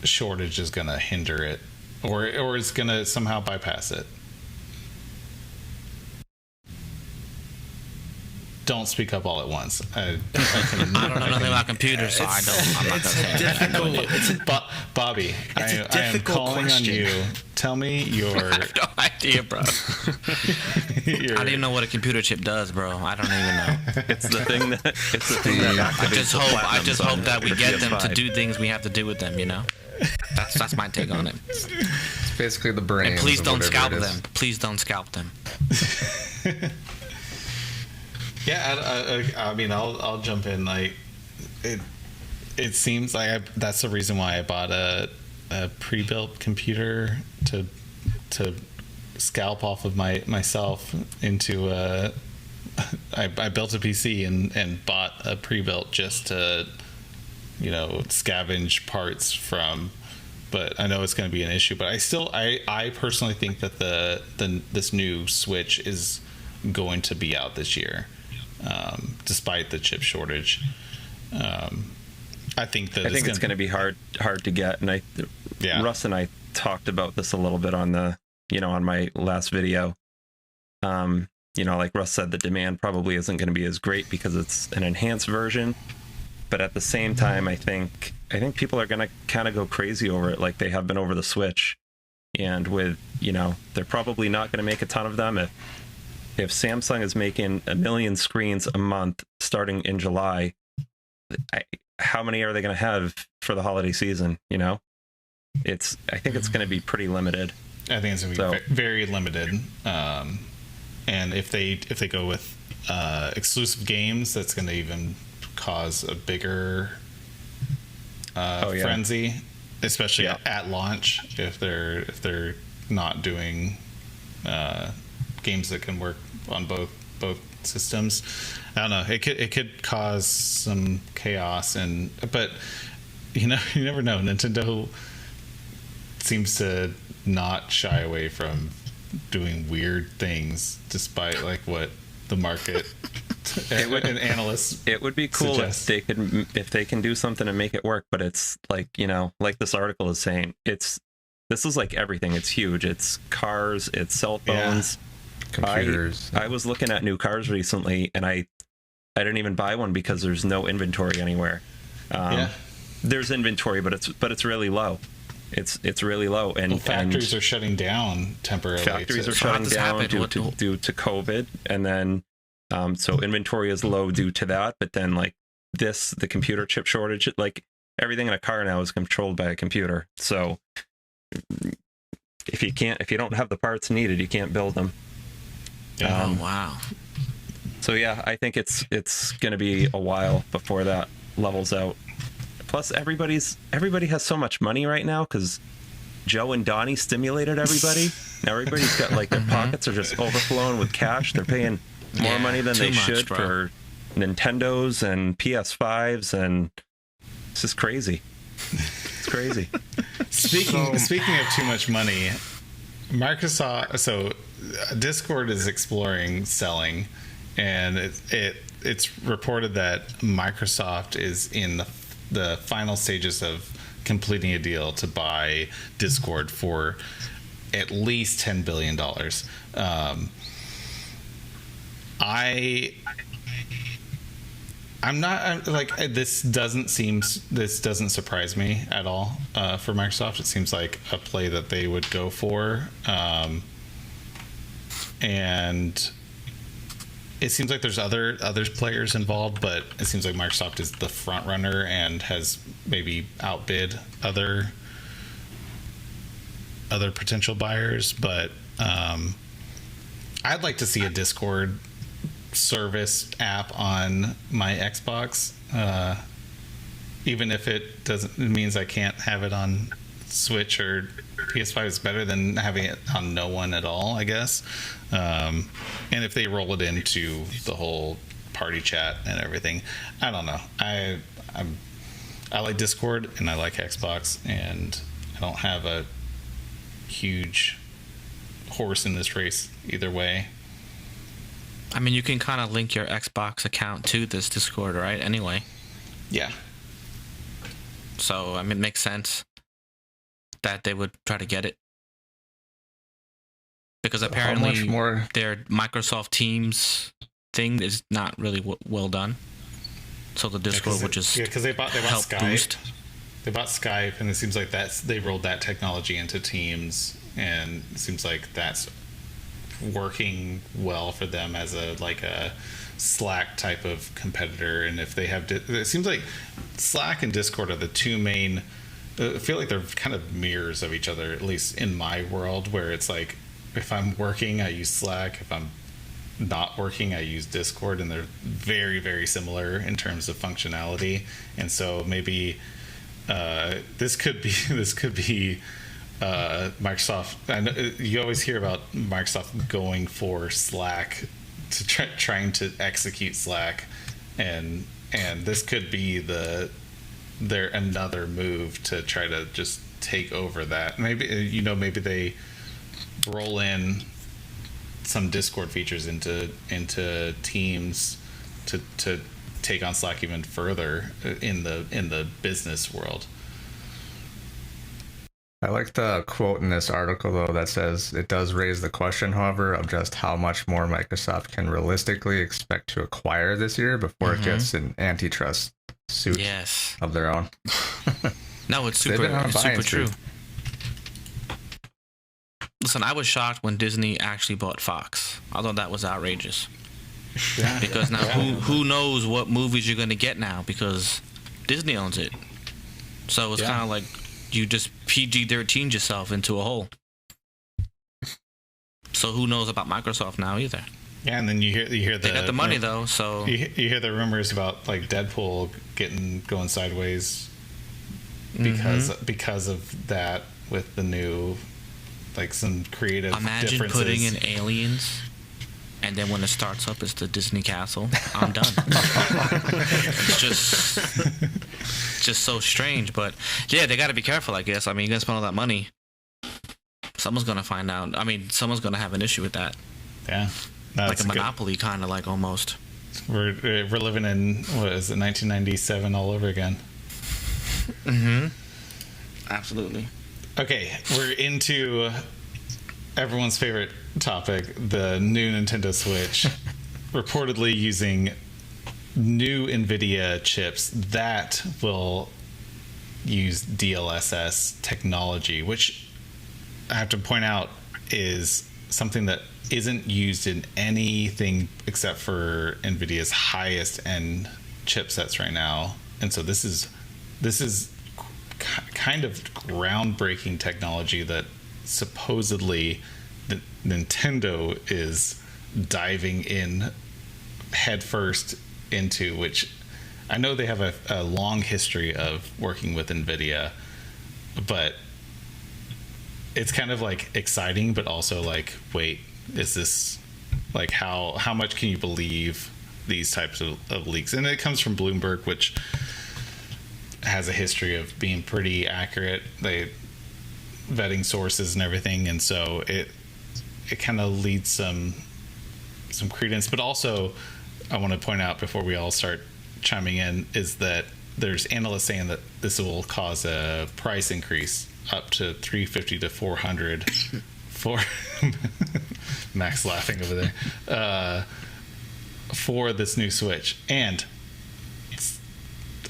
Speaker 1: shortage is going to hinder it, or is going to somehow bypass it? Don't speak up all at once. I
Speaker 6: don't know nothing about computers, so I'm not going to say it.
Speaker 1: Bobby, I am calling
Speaker 5: question.
Speaker 1: on you. Tell me your...
Speaker 6: I have no idea, bro. I don't even know what a computer chip does, bro. I don't even know.
Speaker 2: It's the thing that
Speaker 6: I just hope that we get them to do things we have to do with them, That's my take on it.
Speaker 4: It's basically the brain.
Speaker 6: And please don't scalp them. Please don't scalp them.
Speaker 1: Yeah, I'll jump in. Like, it seems like that's the reason why I bought a pre-built computer to scalp off of myself into I built a PC and bought a pre-built just to scavenge parts from. But I know it's going to be an issue. But I personally think that this new Switch is going to be out this year. Despite the chip shortage, I think it's
Speaker 2: going to be hard to get. And Russ and I talked about this a little bit on on my last video. Like Russ said, the demand probably isn't going to be as great because it's an enhanced version. But at the same time, I think people are going to kind of go crazy over it, like they have been over the Switch. And with they're probably not going to make a ton of them. If Samsung is making 1 million screens a month starting in July, how many are they going to have for the holiday season? I think it's going to be pretty limited.
Speaker 1: I think it's going to be very limited. And if they go with exclusive games, that's going to even cause a bigger frenzy, especially at launch, if they're not doing games that can work on both systems. I don't know. It could cause some chaos, but you never know. Nintendo seems to not shy away from doing weird things, despite what the market and analysts.
Speaker 2: It would be cool
Speaker 1: suggest.
Speaker 2: if they can do something and make it work. But it's like this article is saying, this is like everything. It's huge. It's cars. It's cell phones.
Speaker 4: Yeah. Computers.
Speaker 2: I was looking at new cars recently, and I didn't even buy one because there's no inventory anywhere. There's inventory, but it's really low. It's really low, and
Speaker 1: factories are shutting down temporarily.
Speaker 2: Factories are shutting down due to COVID, and then so inventory is low due to that. But then the computer chip shortage, everything in a car now is controlled by a computer. So if you don't have the parts needed, you can't build them.
Speaker 6: Oh wow.
Speaker 2: So yeah, I think it's going to be a while before that levels out. Plus, everybody has so much money right now because Joe and Donnie stimulated everybody. Now everybody's got like their pockets are just overflowing with cash. They're paying more money than they should for Nintendos and PS5s, and it's just crazy. It's crazy.
Speaker 1: Speaking of too much money, Microsoft. So Discord is exploring selling, and it's reported that Microsoft is in the final stages of completing a deal to buy Discord for at least $10 billion. I'm not like this doesn't surprise me at all for Microsoft. It seems like a play that they would go for, and it seems like there's other players involved, but it seems like Microsoft is the front runner and has maybe outbid other potential buyers. But I'd like to see a Discord service app on my Xbox, even if it means I can't have it on Switch or PS5. Is better than having it on no one at all, I guess. And if they roll it into the whole party chat and everything, I don't know. I like Discord and I like Xbox, and I don't have a huge horse in this race either way.
Speaker 6: I mean, you can kind of link your Xbox account to this Discord, right? Anyway.
Speaker 1: Yeah.
Speaker 6: So, I mean, it makes sense that they would try to get it. Because apparently their Microsoft Teams thing is not really well done. So the Discord would just
Speaker 1: because they bought
Speaker 6: help
Speaker 1: Skype.
Speaker 6: Boost.
Speaker 1: They bought Skype, and it seems like they rolled that technology into Teams, and it seems like that's working well for them as a Slack type of competitor. And if they have, it seems like Slack and Discord are the two main. I feel like they're kind of mirrors of each other, at least in my world, where it's like if I'm working, I use Slack. If I'm not working, I use Discord, and they're very, very similar in terms of functionality. And so maybe this could be Microsoft. I know you always hear about Microsoft going for Slack to trying to execute Slack, and this could be their another move to try to just take over that. Maybe maybe they roll in some Discord features into Teams to take on Slack even further in the business world.
Speaker 4: I like the quote in this article, though, that says it does raise the question, however, of just how much more Microsoft can realistically expect to acquire this year before it gets an antitrust suit of their own.
Speaker 6: No, it's super true. Listen, I was shocked when Disney actually bought Fox. I thought that was outrageous. Yeah. Because now who knows what movies you're going to get now, because Disney owns it. So it's kind of like you just PG-13 yourself into a hole. So who knows about Microsoft now either?
Speaker 1: Yeah, and then you hear
Speaker 6: they got the money though, so
Speaker 1: you hear the rumors about like Deadpool going sideways because of that, with the new some creative
Speaker 6: Imagine
Speaker 1: differences.
Speaker 6: Putting in aliens, and then when it starts up, it's the Disney castle. I'm done. It's just so strange. But yeah, they got to be careful, I guess. I mean, you guys spend all that money, someone's gonna find out. I mean, someone's gonna have an issue with that.
Speaker 1: Yeah,
Speaker 6: like a monopoly, kind of like almost.
Speaker 1: We're living in, what is it, 1997 all over again.
Speaker 6: Absolutely.
Speaker 1: Okay, we're into everyone's favorite topic, the new Nintendo Switch, reportedly using new NVIDIA chips that will use DLSS technology, which I have to point out is something that isn't used in anything except for NVIDIA's highest end chipsets right now. And so this is kind of groundbreaking technology that supposedly Nintendo is diving in headfirst into, which I know they have a long history of working with NVIDIA, but it's kind of like exciting, but also like, wait, is this like how much can you believe these types of leaks? And it comes from Bloomberg, which has a history of being pretty accurate. They vetting sources and everything, and so it kind of leads some credence. But also, I want to point out before we all start chiming in is that there's analysts saying that this will cause a price increase up to 350 to 400 for Max laughing over there for this new Switch. And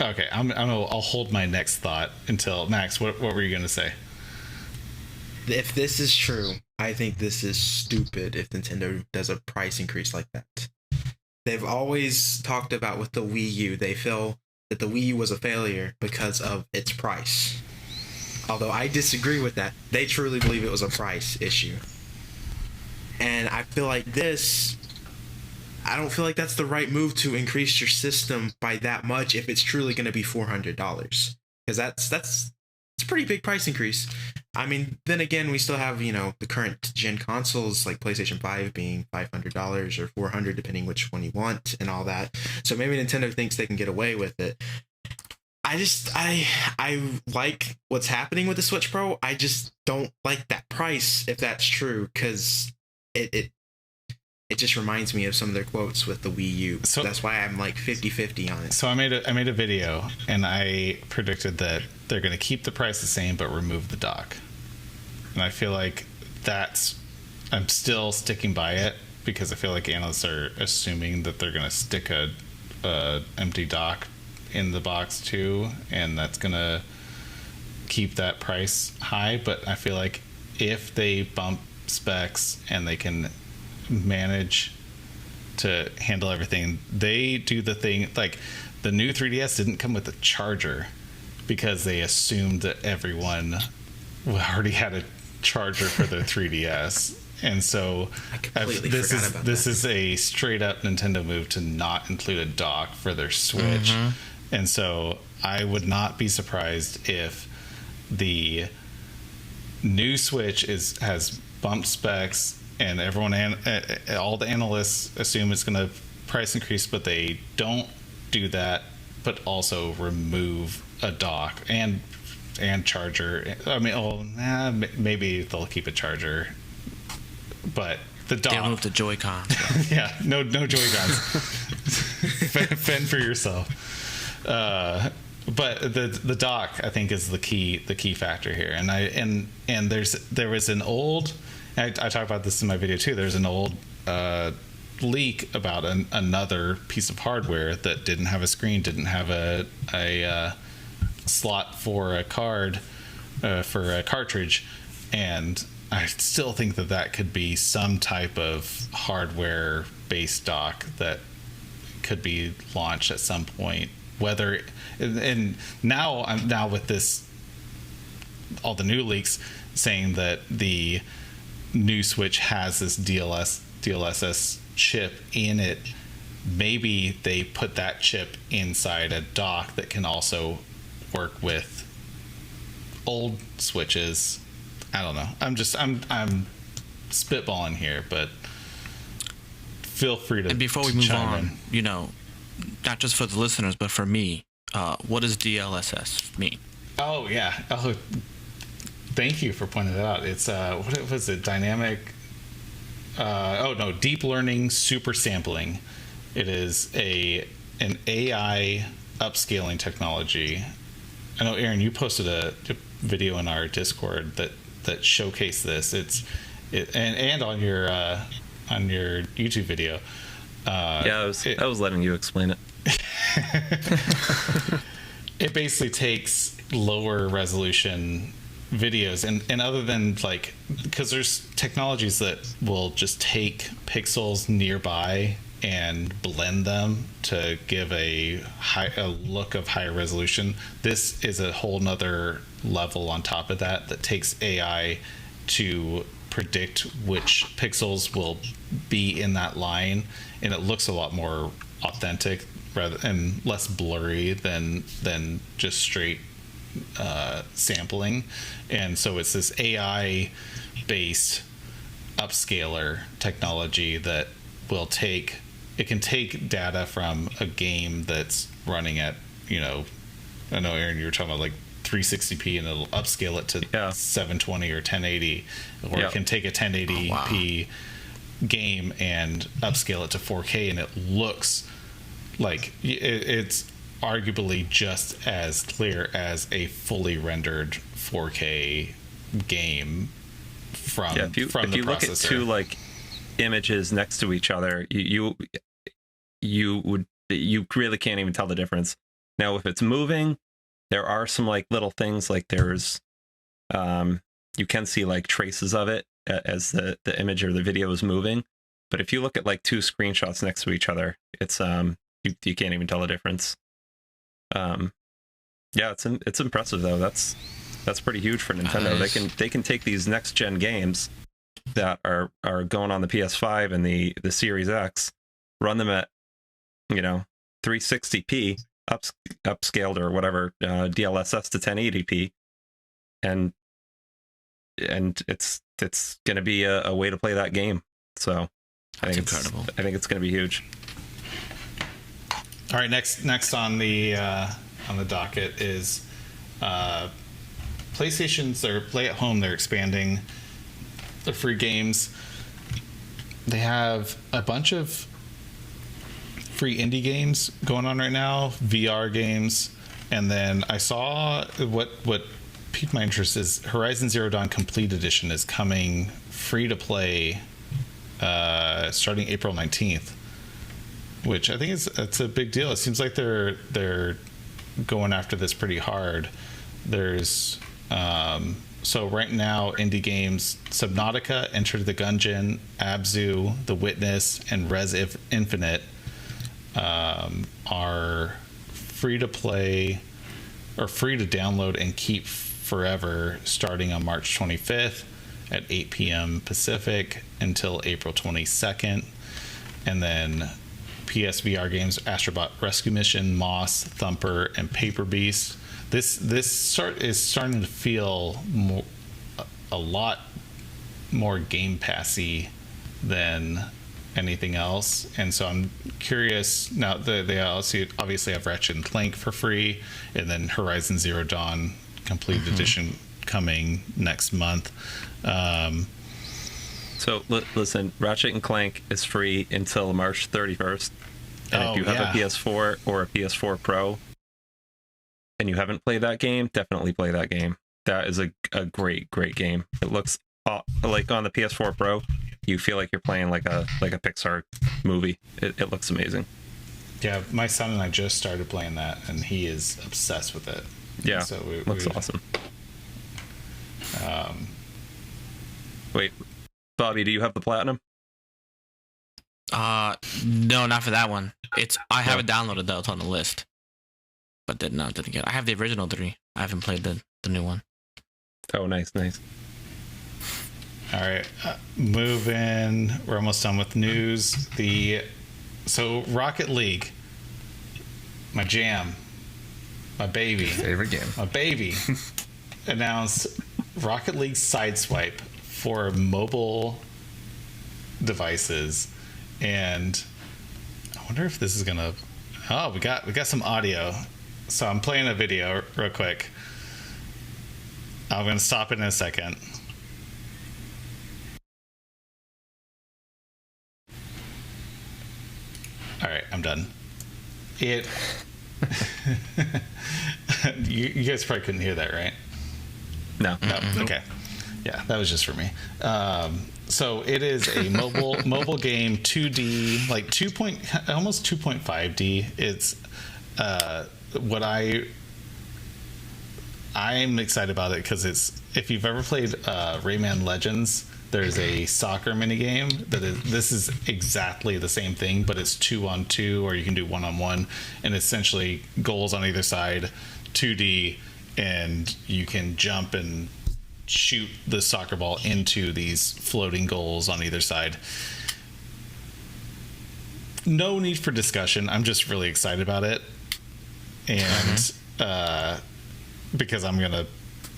Speaker 1: okay, I'll hold my next thought until Max. What were you going to say?
Speaker 5: If this is true, I think this is stupid if Nintendo does a price increase like that. They've always talked about with the Wii U, they feel that the Wii U was a failure because of its price. Although I disagree with that. They truly believe it was a price issue. And I feel like I don't feel like that's the right move to increase your system by that much if it's truly going to be $400. Because that's a pretty big price increase. I mean, then again, we still have, the current gen consoles like PlayStation 5 being $500 or $400, depending which one you want and all that. So maybe Nintendo thinks they can get away with it. I like what's happening with the Switch Pro. I just don't like that price, if that's true, because it just reminds me of some of their quotes with the Wii U. So that's why I'm like 50-50 on it.
Speaker 1: So I made a video and I predicted that they're going to keep the price the same but remove the dock. And I feel like I'm still sticking by it because I feel like analysts are assuming that they're going to stick a empty dock in the box too, and that's going to keep that price high. But I feel like if they bump specs and they can manage to handle everything, they do the thing like the new 3DS didn't come with a charger because they assumed that everyone already had a charger for their 3DS. And so this is a straight up Nintendo move to not include a dock for their Switch. Mm-hmm. And so I would not be surprised if the new Switch has bumped specs and all the analysts assume it's going to price increase, but they don't do that, but also remove a dock and charger. I mean, maybe they'll keep a charger, but the dock.
Speaker 6: They remove the Joy-Cons.
Speaker 1: Yeah, no Joy-Cons. Fend for yourself. But the dock, I think, is the key factor here. And there was an old. I talk about this in my video too. There's an old leak about another piece of hardware that didn't have a screen, didn't have a slot for a card, for a cartridge, and I still think that could be some type of hardware-based dock that could be launched at some point. Whether and now with this, all the new leaks saying that the new Switch has this DLSS chip in it, maybe they put that chip inside a dock that can also work with old Switches. I don't know. I'm spitballing here, but feel free to.
Speaker 6: And before we move on, not just for the listeners, but for me, what does DLSS mean?
Speaker 1: Oh yeah. Oh, thank you for pointing that out. It's what was it? Dynamic. Deep learning super sampling. It is an AI upscaling technology. I know, Aaron, you posted a video in our Discord that showcased this. And on your YouTube video.
Speaker 2: I was letting you explain it.
Speaker 1: It basically takes lower resolution videos and other than because there's technologies that will just take pixels nearby and blend them to give a look of higher resolution. This is a whole nother level on top of that takes AI to predict which pixels will be in that line, and it looks a lot more authentic rather and less blurry than just straight sampling. And so it's this AI based upscaler technology that will take data from a game that's running at, you know, I know Aaron, you were talking about like 360p, and it'll upscale it to 720 or 1080, or it can take a 1080p game and upscale it to 4K, and it looks like it's arguably just as clear as a fully rendered 4K game from
Speaker 2: if you
Speaker 1: processor.
Speaker 2: Look at two like images next to each other, you really can't even tell the difference. Now, if it's moving, there are some like little things, like there's you can see like traces of it as the image or the video is moving. But if you look at like two screenshots next to each other, it's you can't even tell the difference. It's impressive though. That's pretty huge for Nintendo.
Speaker 6: Nice.
Speaker 2: They can take these next gen games that are going on the PS5 and the Series X, run them at 360p upscaled or whatever, DLSS to 1080p, and it's going to be a way to play that game. So
Speaker 6: That's incredible.
Speaker 2: I think it's going to be huge.
Speaker 1: All right, next on the docket is PlayStation's or Play at Home. They're expanding the free games. They have a bunch of free indie games going on right now, VR games, and then I saw what piqued my interest is Horizon Zero Dawn Complete Edition is coming free to play starting April 19th, which I think it's a big deal. It seems like they're going after this pretty hard. There's so right now indie games: Subnautica, Enter the Gungeon, Abzu, The Witness, and Res Infinite are free to play or free to download and keep forever, starting on March 25th at 8 p.m. Pacific until April 22nd. And then PSVR games: Astrobot Rescue Mission, Moss, Thumper, and Paper Beast. This is starting to feel a lot more Game Passy than anything else, and so I'm curious now. They also obviously have Ratchet and Clank for free, and then Horizon Zero Dawn Complete Edition coming next month.
Speaker 2: So listen, Ratchet and Clank is free until March 31st, and if you have a PS4 or a PS4 Pro and you haven't played that game, definitely play that game. That is a great game. It looks like on the PS4 Pro, you feel like you're playing like a Pixar movie. It looks amazing.
Speaker 1: Yeah, my son and I just started playing that, and he is obsessed with it.
Speaker 2: Yeah,
Speaker 1: so
Speaker 2: looks awesome. Wait, Bobby, do you have the platinum?
Speaker 6: No, not for that one. I have it downloaded though. It's on the list, but didn't get. I have the original 3. I haven't played the new one.
Speaker 2: Oh, nice.
Speaker 1: All right, moving. We're almost done with news. So Rocket League, my jam, my baby,
Speaker 4: Favorite game.
Speaker 1: my baby, announced Rocket League Sideswipe for mobile devices, and I wonder if this is gonna. Oh, we got some audio. So I'm playing a video real quick. I'm gonna stop it in a second. All right, I'm done. You guys probably couldn't hear that, right?
Speaker 2: No.
Speaker 1: Okay. Yeah, that was just for me. So it is a mobile game, 2D, like almost 2.5D. It's what I'm excited about it because if you've ever played Rayman Legends, there's a soccer minigame this is exactly the same thing, but it's 2-on-2, or you can do 1-on-1, and essentially goals on either side, 2D, and you can jump and shoot the soccer ball into these floating goals on either side. No need for discussion. I'm just really excited about it. And because I'm going to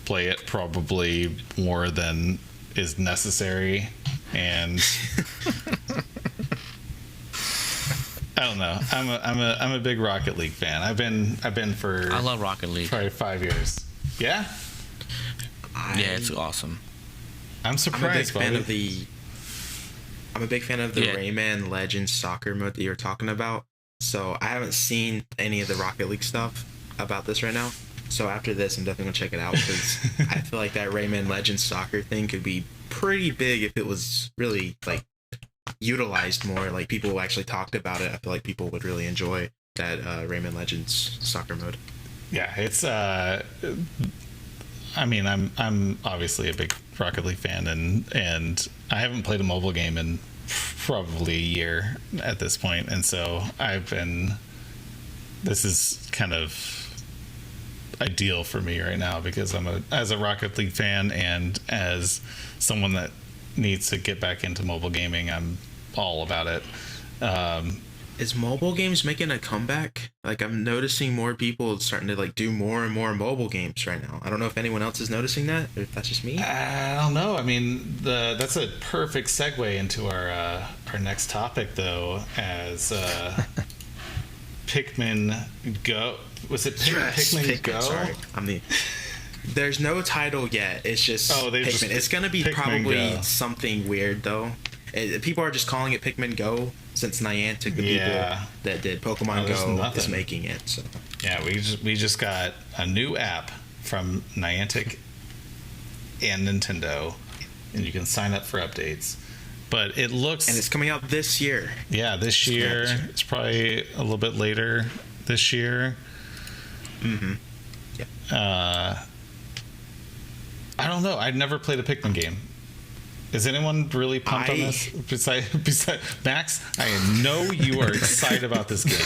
Speaker 1: play it probably more than is necessary. And I don't know. I'm a big Rocket League fan. I've been for
Speaker 6: I love Rocket League.
Speaker 1: probably 5 years. Yeah?
Speaker 6: Yeah, it's awesome.
Speaker 1: I'm surprised.
Speaker 5: I'm a big fan of the
Speaker 6: Yeah.
Speaker 5: Rayman Legends soccer mode that you're talking about. So I haven't seen any of the Rocket League stuff about this right now. So after this, I'm definitely gonna check it out because I feel like that Rayman Legends soccer thing could be pretty big if it was really like utilized more. Like people actually talked about it. I feel like people would really enjoy that Rayman Legends soccer mode.
Speaker 1: Yeah, it's I mean, I'm obviously a big Rocket League fan, and I haven't played a mobile game in probably a year at this point, and so this is kind of ideal for me right now because as a Rocket League fan and as someone that needs to get back into mobile gaming, I'm all about it.
Speaker 5: Is mobile games making a comeback? Like I'm noticing more people starting to like do more and more mobile games right now. I don't know if anyone else is noticing that or if that's just me.
Speaker 1: I don't know. I mean, that's a perfect segue into our next topic, though, as Pikmin Go. Was it Pikmin Go?
Speaker 5: Sorry, There's no title yet. It's just Pikmin. It's gonna be
Speaker 1: Pikmin
Speaker 5: probably
Speaker 1: Go.
Speaker 5: Something weird though. People are just calling it Pikmin Go since Niantic, the people that did Pokemon Go, is making it. So
Speaker 1: yeah, we just got a new app from Niantic and Nintendo, and you can sign up for updates. But it looks,
Speaker 5: and it's coming out this year.
Speaker 1: Yeah, this year. It's probably a little bit later this year.
Speaker 5: Mm-hmm. Yeah.
Speaker 1: I don't know. I've never played a Pikmin game. Is anyone really pumped on this? Besides Max, I know you are excited about this game.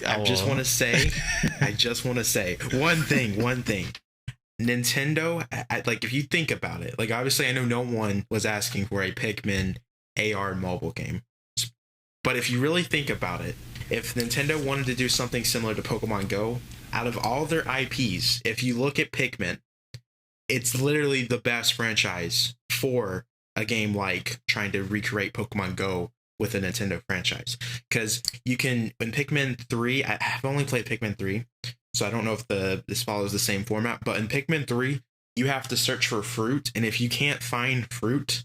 Speaker 5: I just want to say one thing. Nintendo, like if you think about it, like obviously I know no one was asking for a Pikmin AR mobile game. But if you really think about it, if Nintendo wanted to do something similar to Pokemon Go, out of all their IPs, if you look at Pikmin, it's literally the best franchise for a game like trying to recreate Pokemon Go with a Nintendo franchise. Because you can, in Pikmin 3, I've only played Pikmin 3, so I don't know if this follows the same format, but in Pikmin 3, you have to search for fruit, and if you can't find fruit,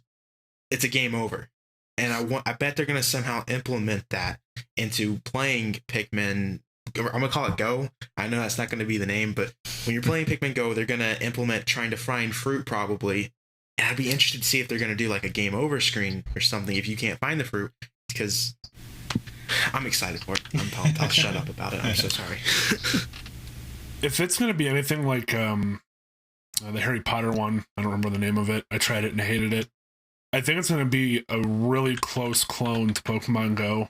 Speaker 5: it's a game over. And I bet they're going to somehow implement that into playing Pikmin. I'm going to call it Go. I know that's not going to be the name, but when you're playing Pikmin Go, they're going to implement trying to find fruit probably. And I'd be interested to see if they're going to do like a game over screen or something if you can't find the fruit, because I'm excited for it. I'll shut up about it. I'm so sorry.
Speaker 3: If it's going to be anything like the Harry Potter one, I don't remember the name of it. I tried it and I hated it. I think it's going to be a really close clone to Pokemon Go.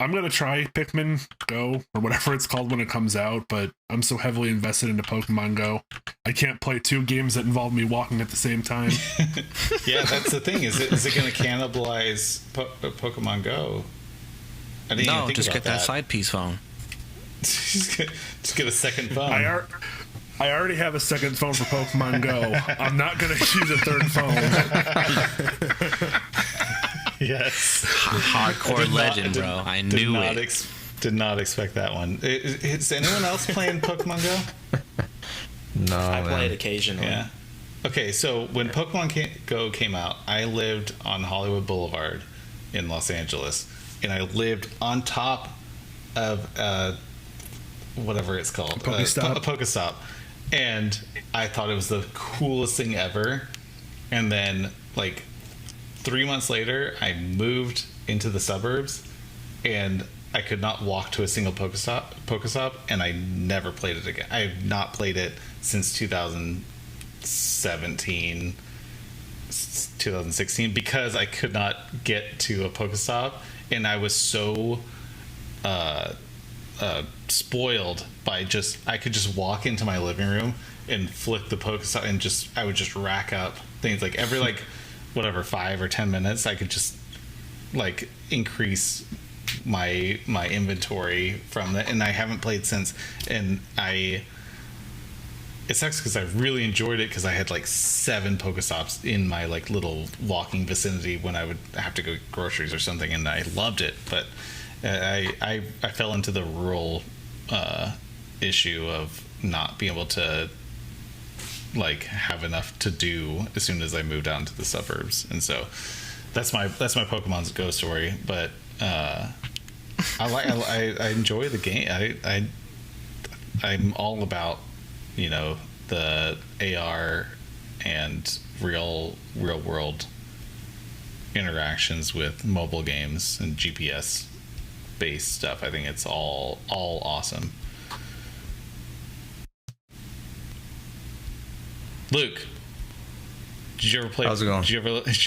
Speaker 3: I'm going to try Pikmin Go, or whatever it's called when it comes out, but I'm so heavily invested into Pokemon Go. I can't play two games that involve me walking at the same time.
Speaker 1: Yeah, that's the thing. Is it going to cannibalize Pokemon Go? I didn't even think
Speaker 6: just
Speaker 1: about
Speaker 6: get that side piece phone.
Speaker 1: just get a second phone.
Speaker 3: I already have a second phone for Pokemon Go. I'm not going to use a third phone.
Speaker 1: Yes.
Speaker 6: Hardcore legend, bro. I knew it.
Speaker 1: Did not expect that one. Is anyone else playing Pokemon Go?
Speaker 4: No,
Speaker 5: I play it occasionally.
Speaker 1: Yeah. Okay, so when Pokemon Go came out, I lived on Hollywood Boulevard in Los Angeles, and I lived on top of whatever it's called, a Pokestop, and I thought it was the coolest thing ever. And then, like 3 months later, I moved into the suburbs, and I could not walk to a single Pokestop, and I never played it again. I have not played it since 2017, 2016, because I could not get to a Pokestop, and I was so spoiled by I could just walk into my living room and flick the Pokestop and I would just rack up things like every like whatever 5 or 10 minutes I could just like increase my inventory from that, and I haven't played since. And it sucks because I really enjoyed it because I had like 7 Pokestops in my like little walking vicinity when I would have to go get groceries or something, and I loved it. But I fell into the rural issue of not being able to like have enough to do as soon as I moved out into the suburbs, and so that's my Pokemon's Go story. But I enjoy the game. I'm all about, you know, the AR and real world interactions with mobile games and GPS based stuff. I think it's all awesome. Luke, did you ever play?
Speaker 4: How's it going?
Speaker 1: Did you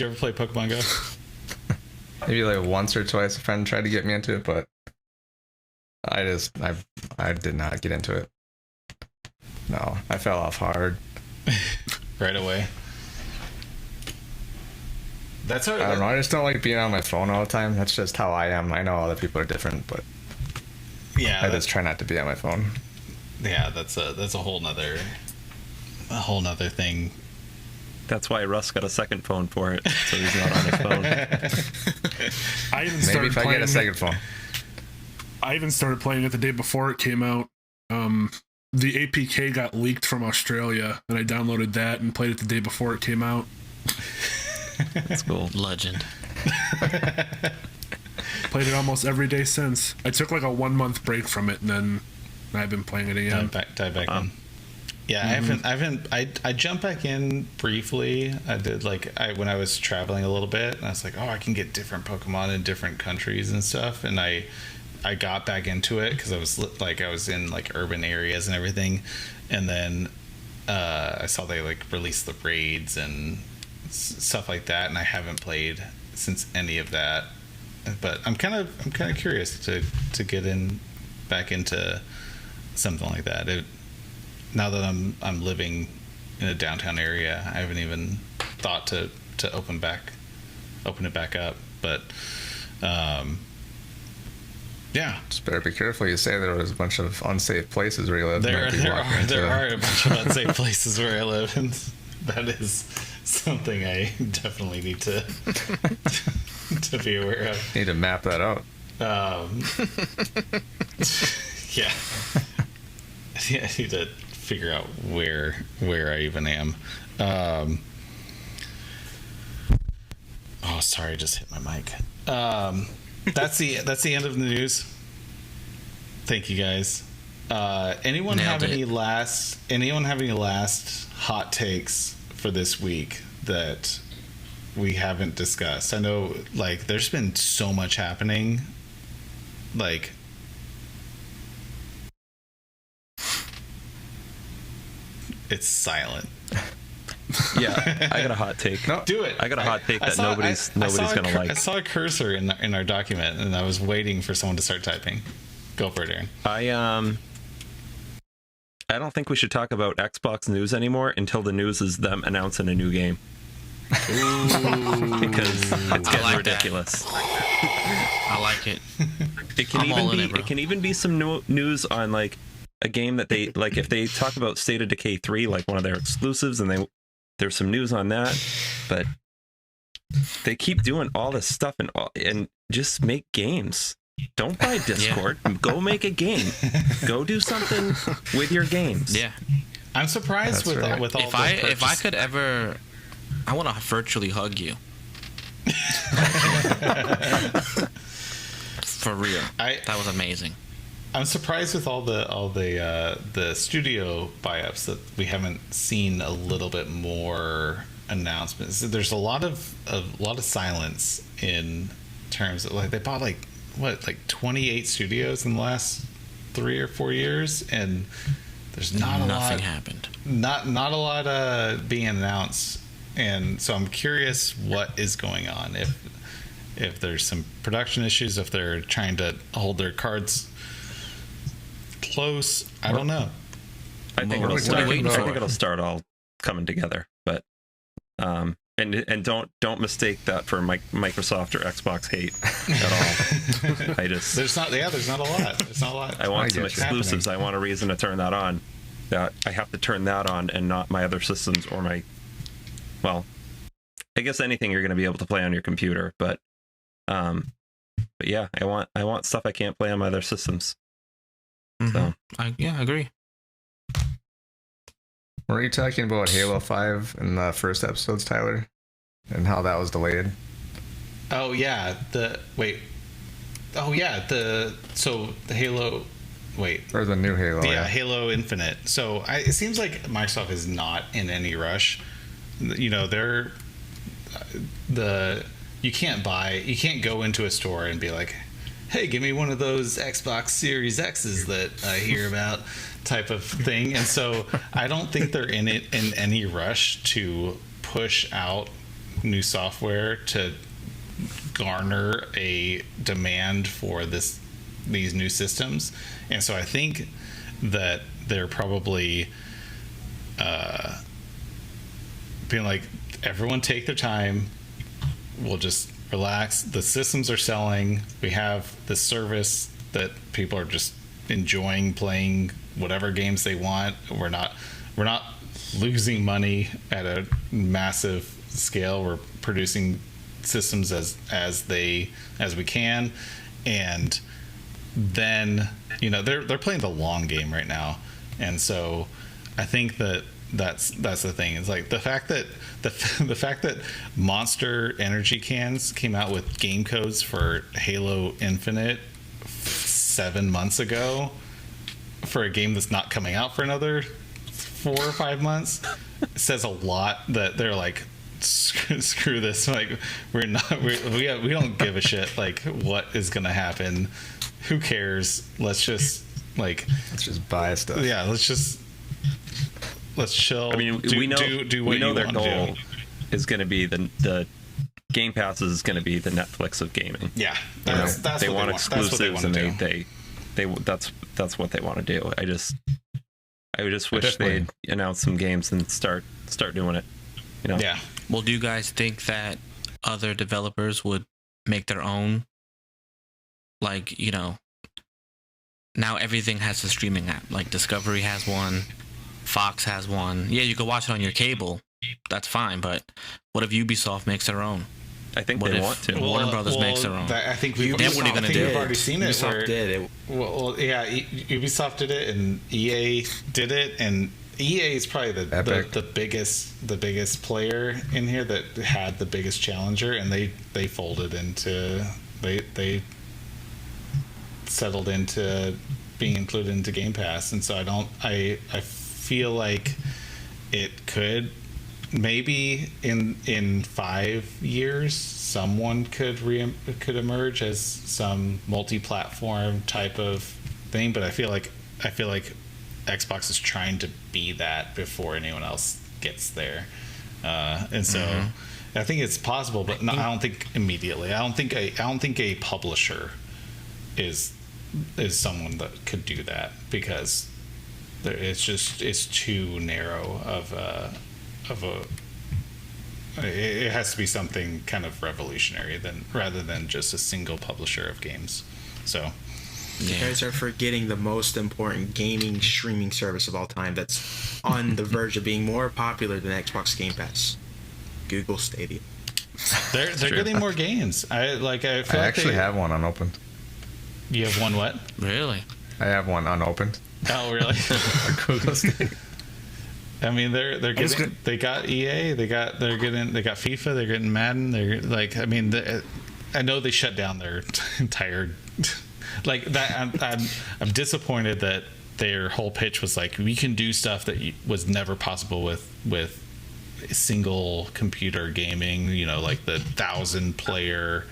Speaker 1: ever play Pokemon Go?
Speaker 4: Maybe like once or twice a friend tried to get me into it, but I did not get into it. No, I fell off hard.
Speaker 1: Right away. That's how
Speaker 4: I don't know. I just don't like being on my phone all the time. That's just how I am. I know other people are different, but
Speaker 1: yeah,
Speaker 4: I just try not to be on my phone.
Speaker 1: Yeah, that's a whole nother thing.
Speaker 2: That's why Russ got a second phone for it, so he's not on his phone.
Speaker 4: Maybe if I get a second phone.
Speaker 3: I even started playing it the day before it came out. The APK got leaked from Australia, and I downloaded that and played it the day before it came out.
Speaker 2: That's cool.
Speaker 6: Legend.
Speaker 3: Played it almost every day since. I took like a 1-month break from it, and then I've been playing it again.
Speaker 1: Dive back in. Yeah,
Speaker 3: Mm-hmm.
Speaker 1: I jumped back in briefly. I did when I was traveling a little bit, and I was like, oh, I can get different Pokemon in different countries and stuff, and I got back into it because I was in like urban areas and everything, and then I saw they like released the raids and stuff like that, and I haven't played since any of that. But I'm kind of curious to get back into something like that. Now that I'm living in a downtown area, I haven't even thought to open it back up. But yeah,
Speaker 4: Just better be careful. You say there was a bunch of unsafe places where you live.
Speaker 1: there are a bunch of unsafe places where I live, and that is something I definitely need to be aware of.
Speaker 4: Need to map that out.
Speaker 1: Yeah. Yeah, I need to figure out where I even am. Oh, sorry, I just hit my mic. That's the end of the news. Thank you guys. Anyone have any last hot takes for this week that we haven't discussed? I know like there's been so much happening. Like it's silent.
Speaker 2: Yeah, I got a hot take.
Speaker 4: No,
Speaker 1: Do it.
Speaker 2: I got a hot take that nobody's gonna like.
Speaker 1: I saw a cursor in our document, and I was waiting for someone to start typing. Go for it, Aaron.
Speaker 2: I don't think we should talk about Xbox news anymore until the news is them announcing a new game. Because it's getting ridiculous.
Speaker 6: I like it.
Speaker 2: It can even be some news on like a game that they like. If they talk about State of Decay 3, like one of their exclusives, and there's some news on that, but they keep doing all this stuff and just make games. Don't buy Discord. Yeah. Go make a game. Go do something with your games.
Speaker 6: Yeah,
Speaker 1: I'm surprised with all
Speaker 6: if I could ever, I want to virtually hug you. For real, that was amazing.
Speaker 1: I'm surprised with all the studio buy-ups that we haven't seen a little bit more announcements. There's a lot of silence in terms of like they bought like 28 studios in the last 3 or 4 years, and there's nothing
Speaker 6: happened.
Speaker 1: Not a lot being announced, and so I'm curious what is going on. If there's some production issues, if they're trying to hold their cards close. I don't know.
Speaker 2: I think it'll start all coming together, but and don't mistake that for Microsoft or Xbox hate at all.
Speaker 1: There's not a lot. There's not a lot.
Speaker 2: I want some exclusives. I want a reason to turn that on. That I have to turn that on and not my other systems or I guess anything you're going to be able to play on your computer, but yeah, I want stuff I can't play on my other systems. So
Speaker 6: I agree.
Speaker 4: Were you talking about Halo 5 in the first episodes, Tyler? And how that was delayed?
Speaker 1: Oh yeah, the Halo.
Speaker 4: Or the new Halo.
Speaker 1: Yeah, Halo Infinite. So it seems like Microsoft is not in any rush. You know, you can't go into a store and be like, hey, give me one of those Xbox Series X's that I hear about type of thing. And so I don't think they're in any rush to push out new software to garner a demand for these new systems. And so I think that they're probably being like, everyone take their time. We'll just relax. The systems are selling. We have the service that people are just enjoying playing whatever games they want. We're not losing money at a massive scale. We're producing systems as we can, and then they're playing the long game right now. And so I think that's the thing. It's like the fact that the fact that Monster Energy cans came out with game codes for Halo Infinite 7 months ago for a game that's not coming out for another 4 or 5 months says a lot. That they're like, screw this, like we don't give a shit like what is gonna happen. Who cares? Let's just
Speaker 4: buy stuff.
Speaker 1: Yeah, let's chill.
Speaker 2: I mean,
Speaker 1: do what you
Speaker 2: their
Speaker 1: want
Speaker 2: goal
Speaker 1: to do.
Speaker 2: is going to be the Game Pass is going to be the Netflix of gaming.
Speaker 1: Yeah, that's
Speaker 2: they
Speaker 1: what
Speaker 2: want
Speaker 1: they
Speaker 2: exclusives,
Speaker 1: want.
Speaker 2: and that's what they want to do. I just wish they'd announce some games and start doing it.
Speaker 1: Yeah.
Speaker 6: Well, do you guys think that other developers would make their own? Like, now everything has a streaming app. Like Discovery has one, Fox has one. Yeah, you can watch it on your cable. That's fine. But what if Ubisoft makes their own?
Speaker 2: I think they want to.
Speaker 6: Warner Brothers makes their own.
Speaker 1: I think we've already seen it.
Speaker 5: Ubisoft did it.
Speaker 1: Well, yeah, Ubisoft did it, and EA did it, and EA is probably the biggest player in here that had the biggest challenger, and they folded into they settled into being included into Game Pass. And so I feel like it could maybe in 5 years someone could emerge as some multi-platform type of thing, but I feel like Xbox is trying to be that before anyone else gets there, and so I think it's possible, but I don't think immediately. I don't think a publisher is someone that could do that, because it's too narrow of a it has to be something kind of revolutionary rather than just a single publisher of games. So
Speaker 5: you guys are forgetting the most important gaming streaming service of all time that's on the verge of being more popular than Xbox Game Pass. Google Stadia.
Speaker 1: They're getting more games. I
Speaker 4: actually have one unopened.
Speaker 1: You have one what?
Speaker 6: Really?
Speaker 4: I have one unopened.
Speaker 1: Oh, really?
Speaker 4: Google Stadia.
Speaker 1: I mean, they got EA, they got FIFA, they're getting Madden, I know they shut down their entire like that. I'm disappointed that their whole pitch was like, we can do stuff that was never possible with single computer gaming, like the 1,000-player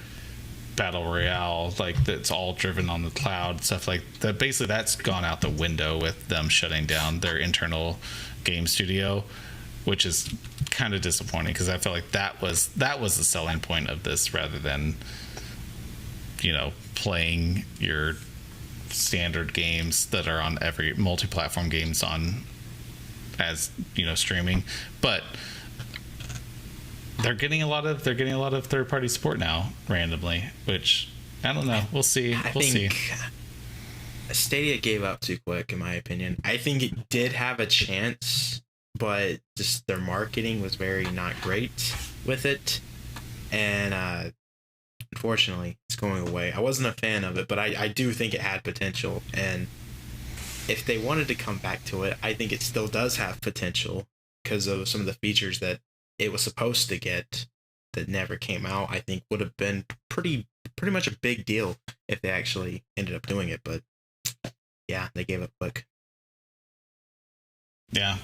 Speaker 1: battle royale, like that's all driven on the cloud, stuff like that. Basically, that's gone out the window with them shutting down their internal game studio, which is kind of disappointing, because I felt like that was the selling point of this, rather than playing your standard games that are on every multi-platform games on, as streaming, but they're getting a lot of third-party support now randomly, which I don't know. We'll see.
Speaker 5: I think Stadia gave up too quick, in my opinion. I think it did have a chance, but just their marketing was very not great with it, and unfortunately, it's going away. I wasn't a fan of it, but I do think it had potential, and if they wanted to come back to it, I think it still does have potential because of some of the features that it was supposed to get that never came out. I think would have been pretty much a big deal if they actually ended up doing it, but yeah, they gave up quick.
Speaker 1: Yeah,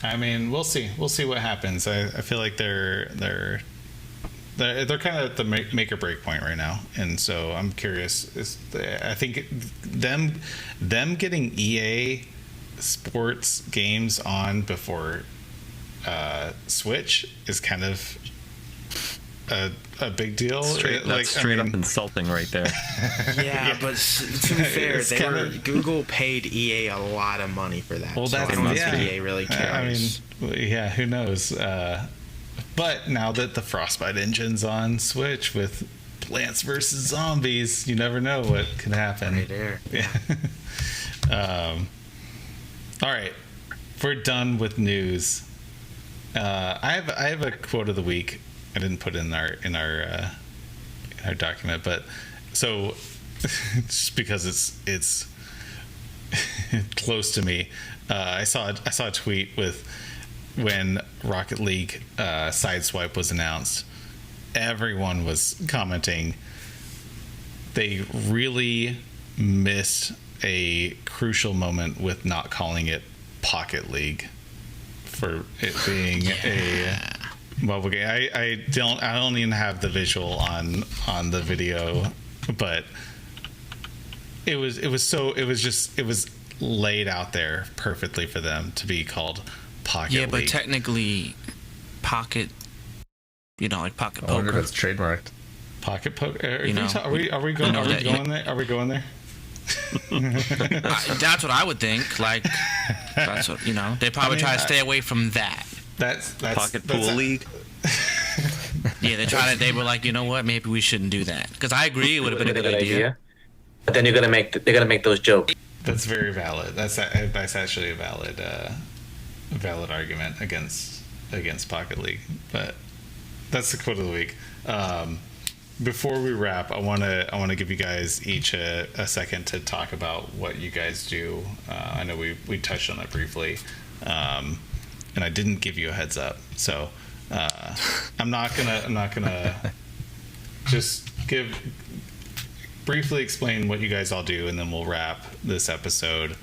Speaker 1: I mean, we'll see what happens. I feel like they're kind of at the make or break point right now, and so I'm curious. I think them getting EA Sports games on before Switch is kind of a big deal.
Speaker 2: That's straight up insulting right there.
Speaker 5: Yeah, but to be fair, Google paid EA a lot of money for that.
Speaker 1: Well,
Speaker 5: so I don't think EA really cares.
Speaker 1: I mean, yeah, who knows? But now that the Frostbite engine's on Switch with Plants vs. Zombies, you never know what can happen.
Speaker 5: Right there.
Speaker 1: Yeah. All right, we're done with news. I have a quote of the week. I didn't put it in our document, but so just because it's close to me, I saw a tweet with when Rocket League Sideswipe was announced. Everyone was commenting they really missed a crucial moment with not calling it Pocket League for it being a mobile game. I don't even have the visual on the video, but it was laid out there perfectly for them to be called Pocket League.
Speaker 6: Yeah, but technically Pocket, like Pocket
Speaker 4: I wonder if
Speaker 6: Poker.
Speaker 4: it's trademarked.
Speaker 1: Pocket Poker.
Speaker 6: You
Speaker 1: Are we going there? Are we going there?
Speaker 6: That's what I would think. Like, that's what they probably try to stay away from that.
Speaker 1: That's
Speaker 2: Pocket Pool League.
Speaker 6: Yeah, they were like, you know what? Maybe we shouldn't do that. Because I agree, it would have been a good idea.
Speaker 7: But then they're gonna make those jokes.
Speaker 1: That's very valid. That's actually a valid argument against Pocket League. But that's the quote of the week. Before we wrap, I want to give you guys each a second to talk about what you guys do. I know we touched on that briefly, and I didn't give you a heads up. So I'm not gonna just briefly explain what you guys all do, and then we'll wrap this episode.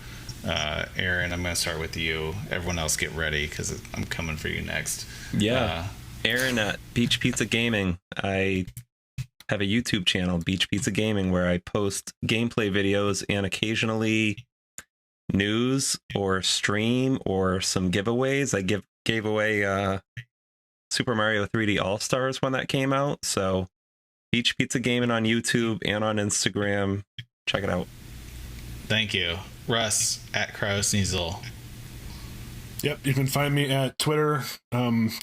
Speaker 1: Aaron, I'm gonna start with you. Everyone else, get ready because I'm coming for you next.
Speaker 2: Yeah, Aaron at Beach Pizza Gaming. I have a YouTube channel, Beach Pizza Gaming, where I post gameplay videos and occasionally news or stream or some giveaways. I gave away Super Mario 3D All-Stars when that came out. So Beach Pizza Gaming on YouTube and on Instagram. Check it out.
Speaker 1: Thank you. Russ at Cryosneasel.
Speaker 3: Yep, you can find me at Twitter,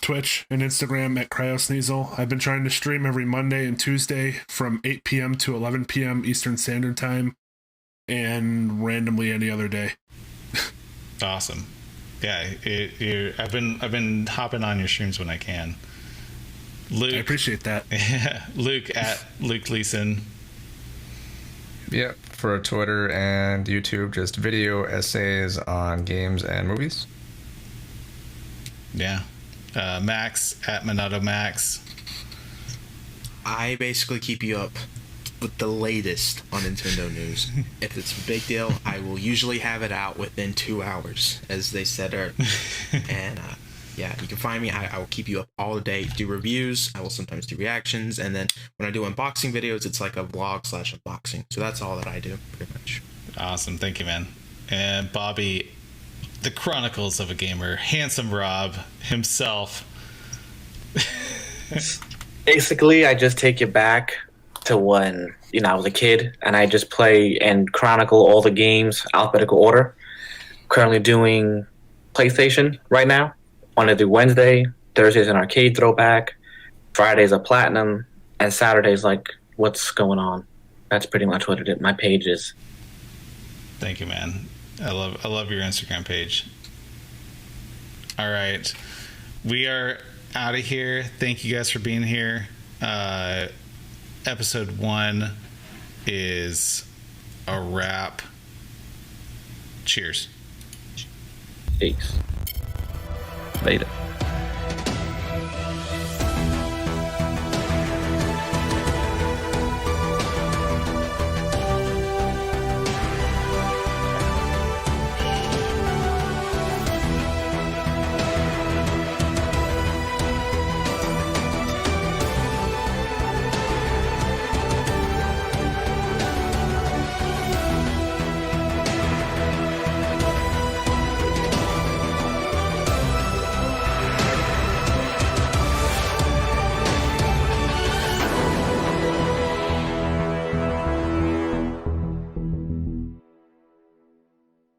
Speaker 3: Twitch, and Instagram at Cryosneasel. I've been trying to stream every Monday and Tuesday from 8 p.m. to 11 p.m. Eastern Standard Time, and randomly any other day.
Speaker 1: Awesome. Yeah, I've been hopping on your streams when I can. Luke,
Speaker 3: I appreciate that.
Speaker 1: Luke at Luke Leeson.
Speaker 4: Yep, for Twitter and YouTube, just video essays on games and movies.
Speaker 1: Yeah. Max at Monado Max.
Speaker 5: I basically keep you up with the latest on Nintendo news. If it's a big deal, I will usually have it out within 2 hours, as they said. And yeah, you can find me. I will keep you up all the day. Do reviews. I will sometimes do reactions. And then when I do unboxing videos, it's like a vlog/unboxing. So that's all that I do, pretty much.
Speaker 1: Awesome. Thank you, man. And Bobby, the Chronicles of a Gamer, Handsome Rob himself.
Speaker 7: Basically, I just take you back to when, I was a kid, and I just play and chronicle all the games alphabetical order. Currently doing PlayStation right now. Want to do Wednesday, Thursday's an arcade throwback, Friday's a platinum, and Saturday's like what's going on. That's pretty much what it is. My page is.
Speaker 1: Thank you, man. I love your Instagram page. All right, we are out of here. Thank you guys for being here. Episode 1 is a wrap. Cheers.
Speaker 2: Peace. Later.